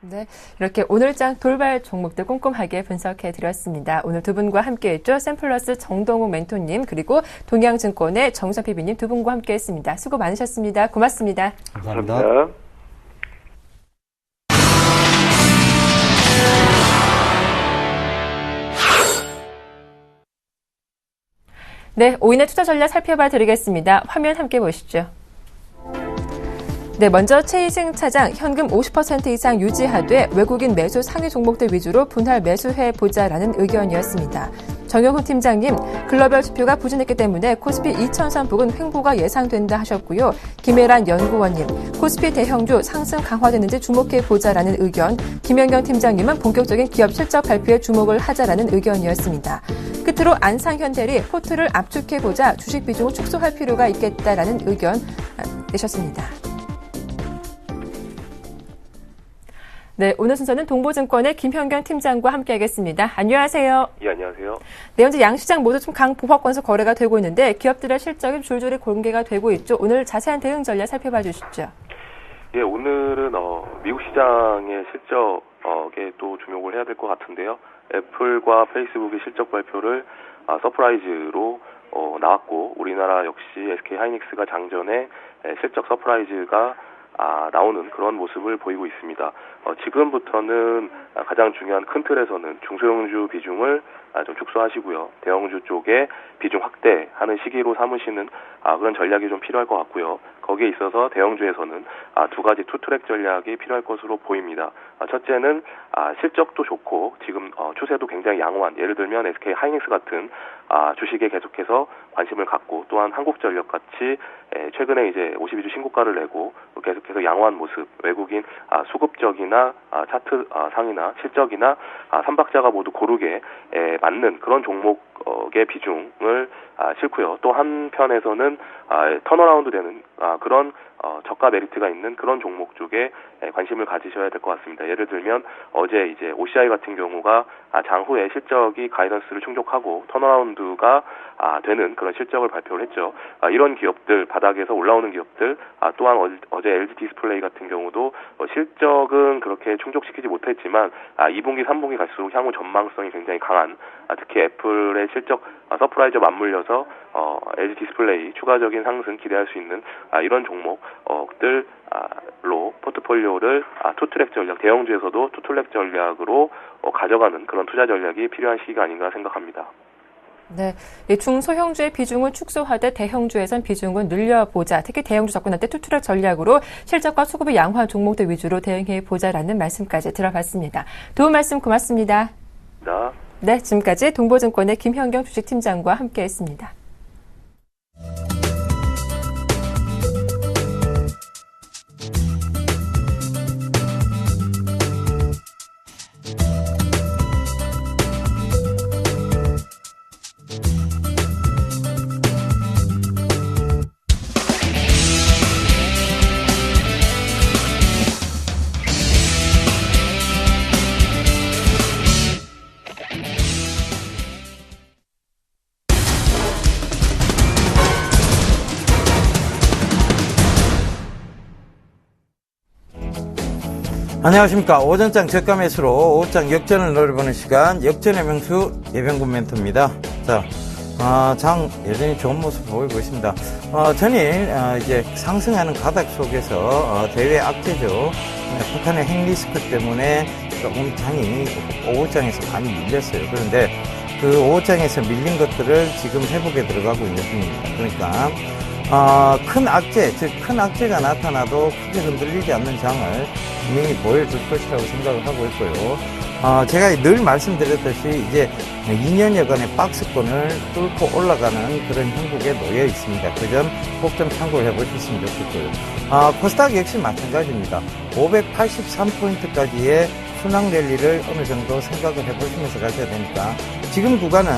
네, 이렇게 오늘장 돌발 종목들 꼼꼼하게 분석해드렸습니다. 오늘 두 분과 함께했죠. 샘플러스 정동욱 멘토님 그리고 동양증권의 정선 PB님 두 분과 함께했습니다. 수고 많으셨습니다. 고맙습니다. 감사합니다. 네, 5인의 투자 전략 살펴봐 드리겠습니다. 화면 함께 보시죠. 네, 먼저 최희승 차장 현금 50% 이상 유지하되 외국인 매수 상위 종목들 위주로 분할 매수해보자라는 의견이었습니다. 정영훈 팀장님, 글로벌 지표가 부진했기 때문에 코스피 2000선 부근 횡보가 예상된다 하셨고요. 김혜란 연구원님, 코스피 대형주 상승 강화되는지 주목해보자라는 의견. 김연경 팀장님은 본격적인 기업 실적 발표에 주목을 하자라는 의견이었습니다. 끝으로 안상현대리 포트를 압축해보자 주식 비중을 축소할 필요가 있겠다라는 의견 내셨습니다. 네, 오늘 순서는 동보증권의 김현경 팀장과 함께하겠습니다. 안녕하세요. 예, 안녕하세요. 네, 현재 양시장 모두 좀 강보합권서 거래가 되고 있는데 기업들의 실적이 줄줄이 공개가 되고 있죠. 오늘 자세한 대응 전략 살펴봐 주시죠. 예, 오늘은 미국 시장의 실적에 또 주목을 해야 될 것 같은데요. 애플과 페이스북의 실적 발표를 서프라이즈로 나왔고 우리나라 역시 SK 하이닉스가 장전에 실적 서프라이즈가 나오는 그런 모습을 보이고 있습니다. 지금부터는 가장 중요한 큰 틀에서는 중소형주 비중을 좀 축소하시고요. 대형주 쪽에 비중 확대하는 시기로 삼으시는 그런 전략이 좀 필요할 것 같고요. 거기에 있어서 대형주에서는 두 가지 투트랙 전략이 필요할 것으로 보입니다. 첫째는 실적도 좋고 지금 추세도 굉장히 양호한, 예를 들면 SK 하이닉스 같은 주식에 계속해서 관심을 갖고, 또한 한국전력 같이 최근에 이제 52주 신고가를 내고 계속해서 양호한 모습, 외국인 수급적이나 차트 상이나 실적이나 삼박자가 모두 고르게 맞는 그런 종목의 비중을 싣고요. 또 한편에서는 턴어라운드 되는 그런 저가 메리트가 있는 그런 종목 쪽에 관심을 가지셔야 될 것 같습니다. 예를 들면 어제 이제 OCI 같은 경우가 장후에 실적이 가이던스를 충족하고 턴어라운드가 되는 그런 실적을 발표를 했죠. 이런 기업들, 바닥에서 올라오는 기업들, 또한 어제 LG 디스플레이 같은 경우도 실적은 그렇게 충족시키지 못했지만 2분기, 3분기 갈수록 향후 전망성이 굉장히 강한, 특히 애플의 실적 서프라이즈 맞물려서 LG 디스플레이 추가적인 상승 기대할 수 있는 이런 종목들로 포트폴리오를 투트랙 전략, 대형주에서도 투트랙 전략으로 가져가는 그런 투자 전략이 필요한 시기가 아닌가 생각합니다. 네, 중소형주의 비중을 축소하되 대형주에선 비중을 늘려보자. 특히 대형주 접근할 때 투트랙 전략으로 실적과 수급이 양호한 종목들 위주로 대응해보자라는 말씀까지 들어봤습니다. 도움 말씀 고맙습니다. 네, 지금까지 동보증권의 김현경 주식팀장과 함께했습니다. 안녕하십니까. 오전장 저가 매수로 오후장 역전을 노려보는 시간, 역전의 명수 예병군 멘토입니다. 자, 장 여전히 좋은 모습 보이고 있습니다. 전일 이제 상승하는 가닥 속에서 대외 악재죠. 북한의 핵 리스크 때문에 조금 장이 오후장에서 많이 밀렸어요. 그런데 그 오후장에서 밀린 것들을 지금 회복에 들어가고 있는 중입니다. 그러니까 큰 악재, 즉 큰 악재가 나타나도 크게 흔들리지 않는 장을 분명히 보여줄 것이라고 생각을 하고 있고요. 제가 늘 말씀드렸듯이 이제 2년여간의 박스권을 뚫고 올라가는 그런 형국에 놓여 있습니다. 그 점 꼭 좀 참고를 해보셨으면 좋겠고요. 코스닥 역시 마찬가지입니다. 583포인트까지의 순항 랠리를 어느 정도 생각을 해보시면서 가셔야 되니까 지금 구간은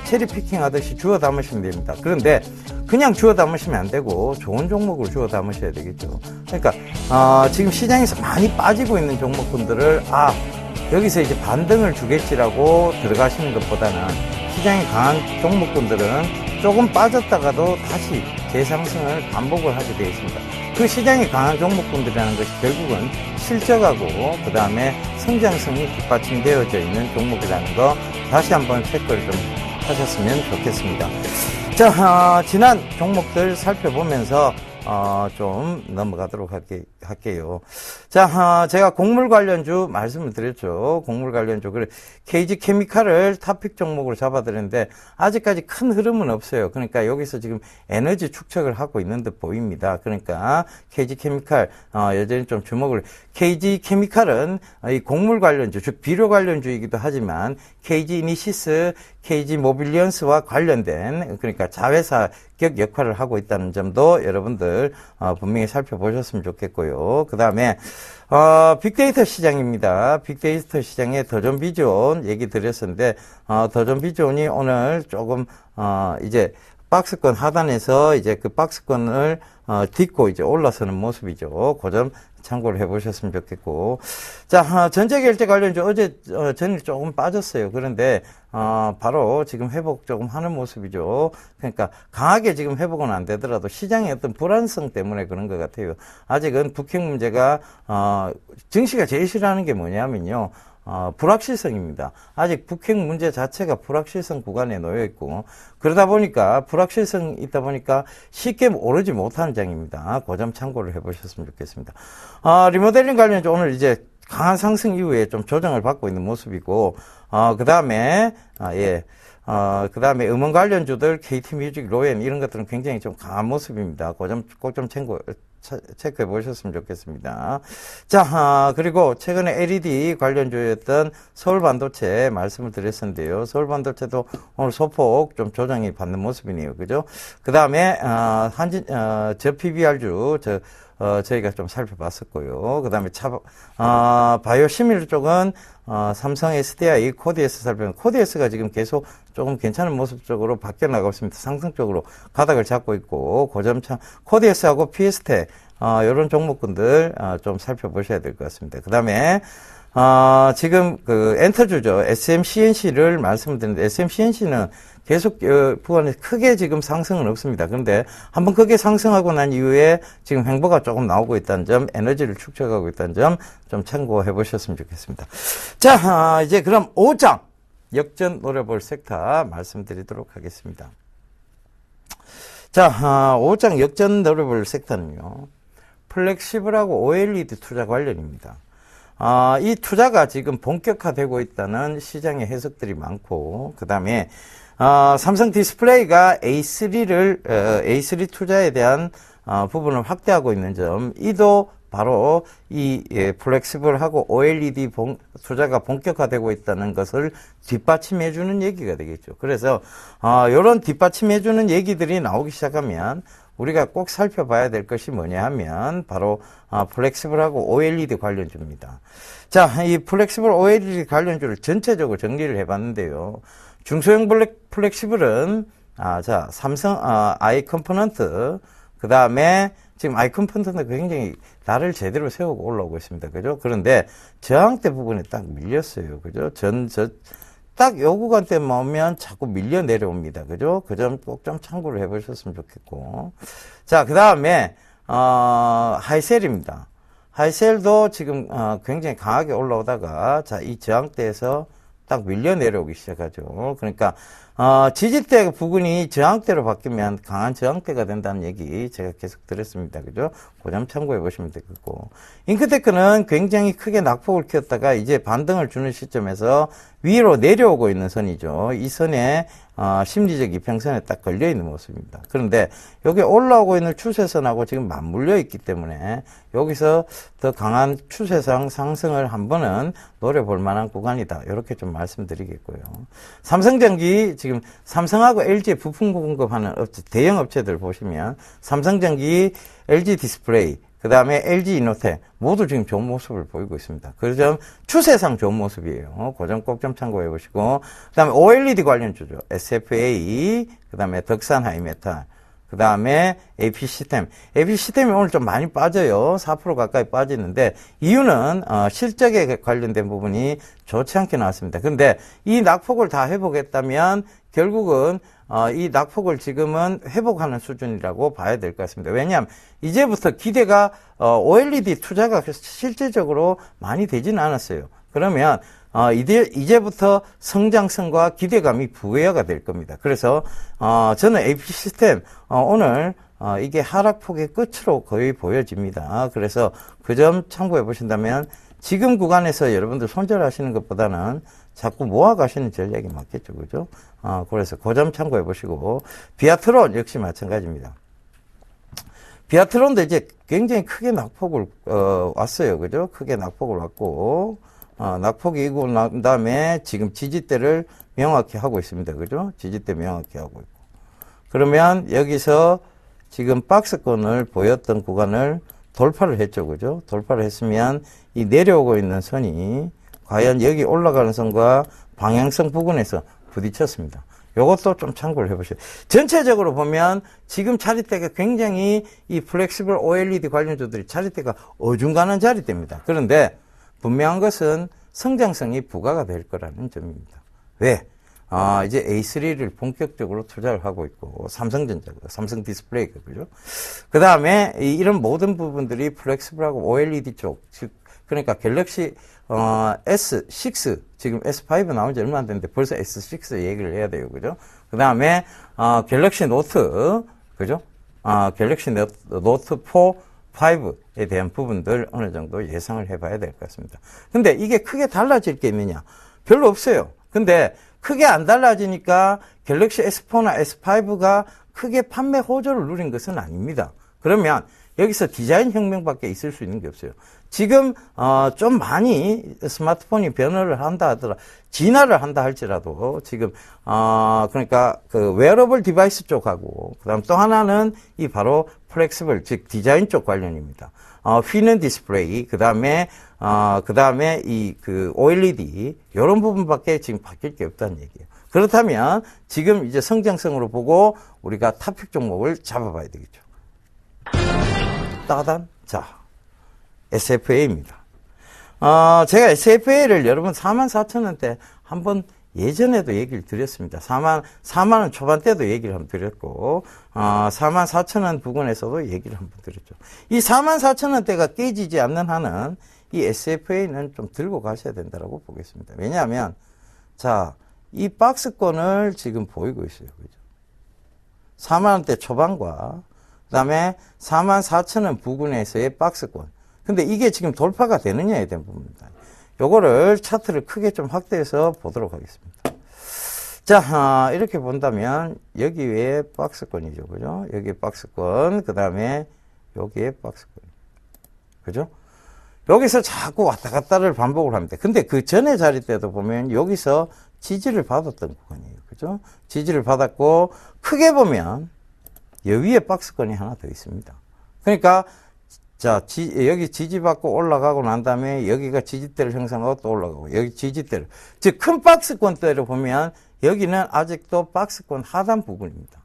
체리 피킹 하듯이 주워 담으시면 됩니다. 그런데 그냥 주워 담으시면 안 되고 좋은 종목을 주워 담으셔야 되겠죠. 그러니까 지금 시장에서 많이 빠지고 있는 종목군들을 여기서 이제 반등을 주겠지라고 들어가시는 것보다는 시장이 강한 종목군들은 조금 빠졌다가도 다시 재상승을 반복을 하게 되어 있습니다. 그 시장이 강한 종목군들이라는 것이 결국은 실적하고 그 다음에 성장성이 뒷받침되어져 있는 종목이라는 거 다시 한번 체크를 좀 하셨으면 좋겠습니다. 자, 지난 종목들 살펴보면서 좀 넘어가도록 할게요. 자, 제가 곡물 관련주 말씀을 드렸죠. 곡물 관련주. KG 케미칼을 탑픽 종목으로 잡아드렸는데 아직까지 큰 흐름은 없어요. 그러니까 여기서 지금 에너지 축적을 하고 있는 듯 보입니다. 그러니까 KG 케미칼 여전히 좀 주목을. KG 케미칼은 이 곡물 관련주, 즉 비료 관련주이기도 하지만 KG 이니시스, KG 모빌리언스와 관련된, 그러니까 자회사격 역할을 하고 있다는 점도 여러분들 분명히 살펴보셨으면 좋겠고요. 그 다음에 빅데이터 시장입니다. 빅데이터 시장의 더존비존 얘기 드렸었는데 더존비존이 오늘 조금 이제 박스권 하단에서 이제 그 박스권을 딛고 이제 올라서는 모습이죠. 그 점 참고를 해보셨으면 좋겠고. 자, 전자결제 관련주 어제 전일 조금 빠졌어요. 그런데 바로 지금 회복 조금 하는 모습이죠. 그러니까 강하게 지금 회복은 안 되더라도 시장의 어떤 불안성 때문에 그런 것 같아요. 아직은 북핵 문제가 증시가 제일 싫어하는 게 뭐냐면요. 불확실성입니다. 아직 북핵 문제 자체가 불확실성 구간에 놓여 있고, 그러다 보니까 불확실성이 있다 보니까 쉽게 오르지 못하는 장입니다. 그 점 참고를 해보셨으면 좋겠습니다. 리모델링 관련해서 오늘 이제 강한 상승 이후에 좀 조정을 받고 있는 모습이고, 그 다음에 음원 관련주들, KT뮤직, 로엔 이런 것들은 굉장히 좀 강한 모습입니다. 그 점 꼭 좀 체크해 보셨으면 좋겠습니다. 자, 그리고 최근에 LED 관련주였던 서울반도체 말씀을 드렸었는데요. 서울반도체도 오늘 소폭 좀 조정이 받는 모습이네요. 그죠? 그 다음에, 저 PBR주, 저희가 좀 살펴봤었고요. 그 다음에 바이오시밀 쪽은, 삼성 SDI, 코디에스 살펴봤는데, 코디에스가 지금 계속 조금 괜찮은 모습 쪽으로 바뀌어 나가고 있습니다. 상승적으로 가닥을 잡고 있고, 고점차, 코디에스하고 피에스테, 요런 종목군들, 좀 살펴보셔야 될 것 같습니다. 그 다음에, 지금 엔터주죠. SMCNC를 말씀을 드렸는데, SMCNC는 계속 부근에 크게 지금 상승은 없습니다. 그런데 한번 크게 상승하고 난 이후에 지금 횡보가 조금 나오고 있다는 점, 에너지를 축적하고 있다는 점 좀 참고해 보셨으면 좋겠습니다. 자, 이제 그럼 5장 역전 노려볼 섹터 말씀드리도록 하겠습니다. 자, 5장 역전 노려볼 섹터는요, 플렉시블하고 OLED 투자 관련입니다. 이 투자가 지금 본격화되고 있다는 시장의 해석들이 많고, 그 다음에 삼성 디스플레이가 A3 투자에 대한 부분을 확대하고 있는 점, 이도 바로 이 플렉시블하고 OLED 투자가 본격화되고 있다는 것을 뒷받침해주는 얘기가 되겠죠. 그래서 이런 뒷받침해주는 얘기들이 나오기 시작하면 우리가 꼭 살펴봐야 될 것이 뭐냐 하면 바로 플렉시블하고 OLED 관련주입니다. 자, 이 플렉시블 OLED 관련주를 전체적으로 정리를 해봤는데요. 중소형 플렉시블은 삼성 아이 컴포넌트, 그 다음에 지금 아이 컴포넌트가 굉장히 날을 제대로 세우고 올라오고 있습니다. 그죠? 그런데 저항대 부분에 딱 밀렸어요. 그죠? 딱 요 구간대만 오면 자꾸 밀려 내려옵니다. 그죠? 그 점 꼭 좀 참고를 해보셨으면 좋겠고. 자, 그 다음에, 하이셀입니다. 하이셀도 지금, 굉장히 강하게 올라오다가, 자, 이 저항대에서 딱 밀려 내려오기 시작하죠. 그러니까, 지지대 부근이 저항대로 바뀌면 강한 저항대가 된다는 얘기 제가 계속 들었습니다. 그죠? 그 점 참고해 보시면 되겠고. 잉크테크는 굉장히 크게 낙폭을 키웠다가 이제 반등을 주는 시점에서 위로 내려오고 있는 선이죠. 이 선에 심리적 이평선에 딱 걸려 있는 모습입니다. 그런데 여기 올라오고 있는 추세선하고 지금 맞물려 있기 때문에 여기서 더 강한 추세상 상승을 한 번은 노려볼 만한 구간이다. 이렇게 좀 말씀드리겠고요. 삼성전기 지금 삼성하고 LG에 부품 공급하는 대형 업체들 보시면 삼성전기, LG 디스플레이, 그 다음에 LG 이노텍 모두 지금 좋은 모습을 보이고 있습니다. 그 점 추세상 좋은 모습이에요. 그 점 꼭 좀 참고해 보시고, 그 다음에 OLED 관련주죠. SFA, 그 다음에 덕산 하이메탈, 그 다음에 AP 시스템. AP 시스템이 오늘 좀 많이 빠져요. 4% 가까이 빠지는데 이유는 실적에 관련된 부분이 좋지 않게 나왔습니다. 근데 이 낙폭을 다 회복했다면 결국은 이 낙폭을 지금은 회복하는 수준이라고 봐야 될 것 같습니다. 왜냐하면 이제부터 기대가 OLED 투자가 실질적으로 많이 되지는 않았어요. 그러면 이제부터 성장성과 기대감이 부여가 될 겁니다. 그래서 저는 AP 시스템 오늘 이게 하락폭의 끝으로 거의 보여집니다. 그래서 그 점 참고해 보신다면 지금 구간에서 여러분들 손절하시는 것보다는 자꾸 모아가시는 전략이 맞겠죠. 그죠? 그래서 그 점 참고해 보시고, 비아트론 역시 마찬가지입니다. 비아트론도 이제 굉장히 크게 낙폭을, 왔어요. 그죠? 크게 낙폭을 왔고, 낙폭이 이고 난 다음에 지금 지지대를 명확히 하고 있습니다. 그죠? 지지대 명확히 하고 있고. 그러면 여기서 지금 박스권을 보였던 구간을 돌파를 했죠. 그죠? 돌파를 했으면 이 내려오고 있는 선이 과연 여기 올라가는 선과 방향성 부근에서 부딪혔습니다. 요것도 좀 참고를 해보세요. 전체적으로 보면 지금 자리대가 굉장히 이 플렉시블 OLED 관련주들이 자리대가 어중간한 자리대입니다. 그런데 분명한 것은 성장성이 부과가 될 거라는 점입니다. 왜? 이제 A3를 본격적으로 투자를 하고 있고, 삼성전자가, 삼성 디스플레이가, 그죠? 그 다음에 이런 모든 부분들이 플렉시블하고 OLED 쪽, 즉, 그러니까 갤럭시, S6, 지금 S5 나온 지 얼마 안 됐는데 벌써 S6 얘기를 해야 돼요. 그죠? 그 다음에, 갤럭시 노트, 그죠? 갤럭시 노트 4, 5에 대한 부분들 어느 정도 예상을 해봐야 될 것 같습니다. 근데 이게 크게 달라질 게 있느냐? 별로 없어요. 근데 크게 안 달라지니까 갤럭시 S4나 S5가 크게 판매 호조를 누린 것은 아닙니다. 그러면 여기서 디자인 혁명밖에 있을 수 있는 게 없어요. 지금 좀 많이 스마트폰이 변화를 한다 하더라, 진화를 한다 할지라도 지금 그러니까 그 웨어러블 디바이스 쪽하고 그다음 또 하나는 이 바로 플렉시블, 즉 디자인 쪽 관련입니다. 휘는 디스플레이, 그다음에 이 그 OLED 이런 부분밖에 지금 바뀔 게 없다는 얘기예요. 그렇다면 지금 이제 성장성으로 보고 우리가 탑픽 종목을 잡아봐야 되겠죠. 따단, 자, SFA입니다. 제가 SFA를 여러분 44,000원대 한번 예전에도 얘기를 드렸습니다. 4만원 초반대도 얘기를 한번 드렸고, 44,000원 부근에서도 얘기를 한번 드렸죠. 이 44,000원대가 깨지지 않는 한은 이 SFA는 좀 들고 가셔야 된다고 보겠습니다. 왜냐하면, 자, 이 박스권을 지금 보이고 있어요. 그죠? 4만원대 초반과, 그 다음에 44,000원 부근에서의 박스권. 근데 이게 지금 돌파가 되느냐에 대한 부분입니다. 요거를 차트를 크게 좀 확대해서 보도록 하겠습니다. 자, 이렇게 본다면 여기에 박스권이죠. 그죠? 여기에 박스권, 그 다음에 여기에 박스권. 그죠? 여기서 자꾸 왔다 갔다를 반복을 합니다. 근데 그 전에 자리 때도 보면 여기서 지지를 받았던 구간이에요. 그죠? 지지를 받았고, 크게 보면 여기에 박스권이 하나 더 있습니다. 그러니까 자, 여기 지지받고 올라가고 난 다음에 여기가 지지대를 형성하고 또 올라가고, 여기 지지대를, 즉 큰 박스권대를 보면 여기는 아직도 박스권 하단 부분입니다.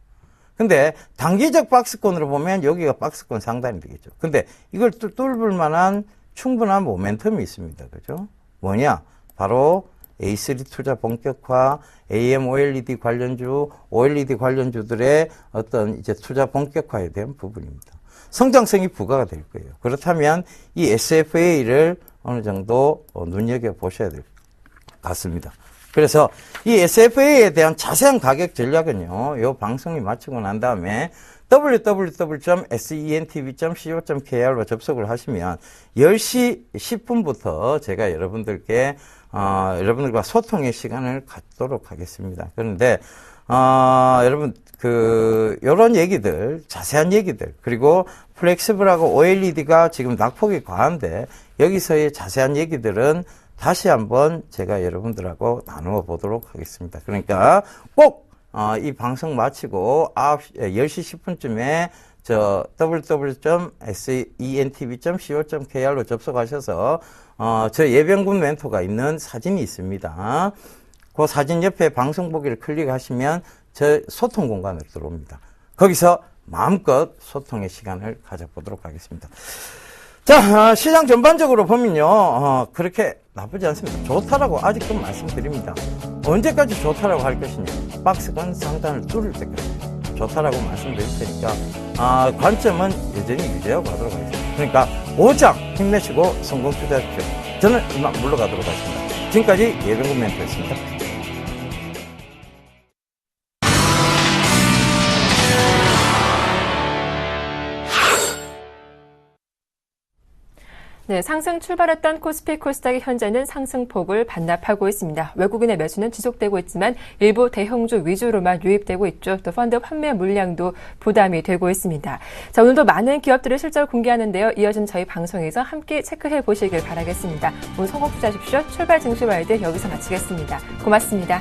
근데 단기적 박스권으로 보면 여기가 박스권 상단이 되겠죠. 근데 이걸 뚫을 만한 충분한 모멘텀이 있습니다. 그죠? 뭐냐? 바로 A3 투자 본격화, AM OLED 관련주, OLED 관련주들의 어떤 이제 투자 본격화에 대한 부분입니다. 성장성이 부과가 될 거예요. 그렇다면 이 SFA를 어느 정도 눈여겨보셔야 될 것 같습니다. 그래서 이 SFA에 대한 자세한 가격 전략은요, 이 방송이 마치고 난 다음에 www.sentv.co.kr로 접속을 하시면 10시 10분부터 제가 여러분들께 여러분들과 소통의 시간을 갖도록 하겠습니다. 그런데 여러분 요런 얘기들, 자세한 얘기들, 그리고 플렉시블하고 OLED가 지금 낙폭이 과한데 여기서의 자세한 얘기들은 다시 한번 제가 여러분들하고 나누어 보도록 하겠습니다. 그러니까 꼭 이 방송 마치고 10시 10분쯤에 www.sentv.co.kr로 접속하셔서 저 예병군 멘토가 있는 사진이 있습니다. 그 사진 옆에 방송 보기를 클릭하시면 저 소통 공간으로 들어옵니다. 거기서 마음껏 소통의 시간을 가져보도록 하겠습니다. 자, 시장 전반적으로 보면요, 그렇게 나쁘지 않습니다. 좋다라고 아직도 말씀드립니다. 언제까지 좋다라고 할 것이냐? 박스권 상단을 뚫을 때까지 좋다라고 말씀드릴 테니까, 관점은 여전히 유지하고 가도록 하겠습니다. 그러니까 5장 힘내시고 성공 투자하십시오. 저는 이만 물러가도록 하겠습니다. 지금까지 예병군 멘토였습니다. 네, 상승 출발했던 코스피 코스닥이 현재는 상승폭을 반납하고 있습니다. 외국인의 매수는 지속되고 있지만 일부 대형주 위주로만 유입되고 있죠. 또 펀드 환매 물량도 부담이 되고 있습니다. 자, 오늘도 많은 기업들의 실적을 공개하는데요. 이어진 저희 방송에서 함께 체크해 보시길 바라겠습니다. 오늘 성공 투자하십시오. 출발 증시 와이드 여기서 마치겠습니다. 고맙습니다.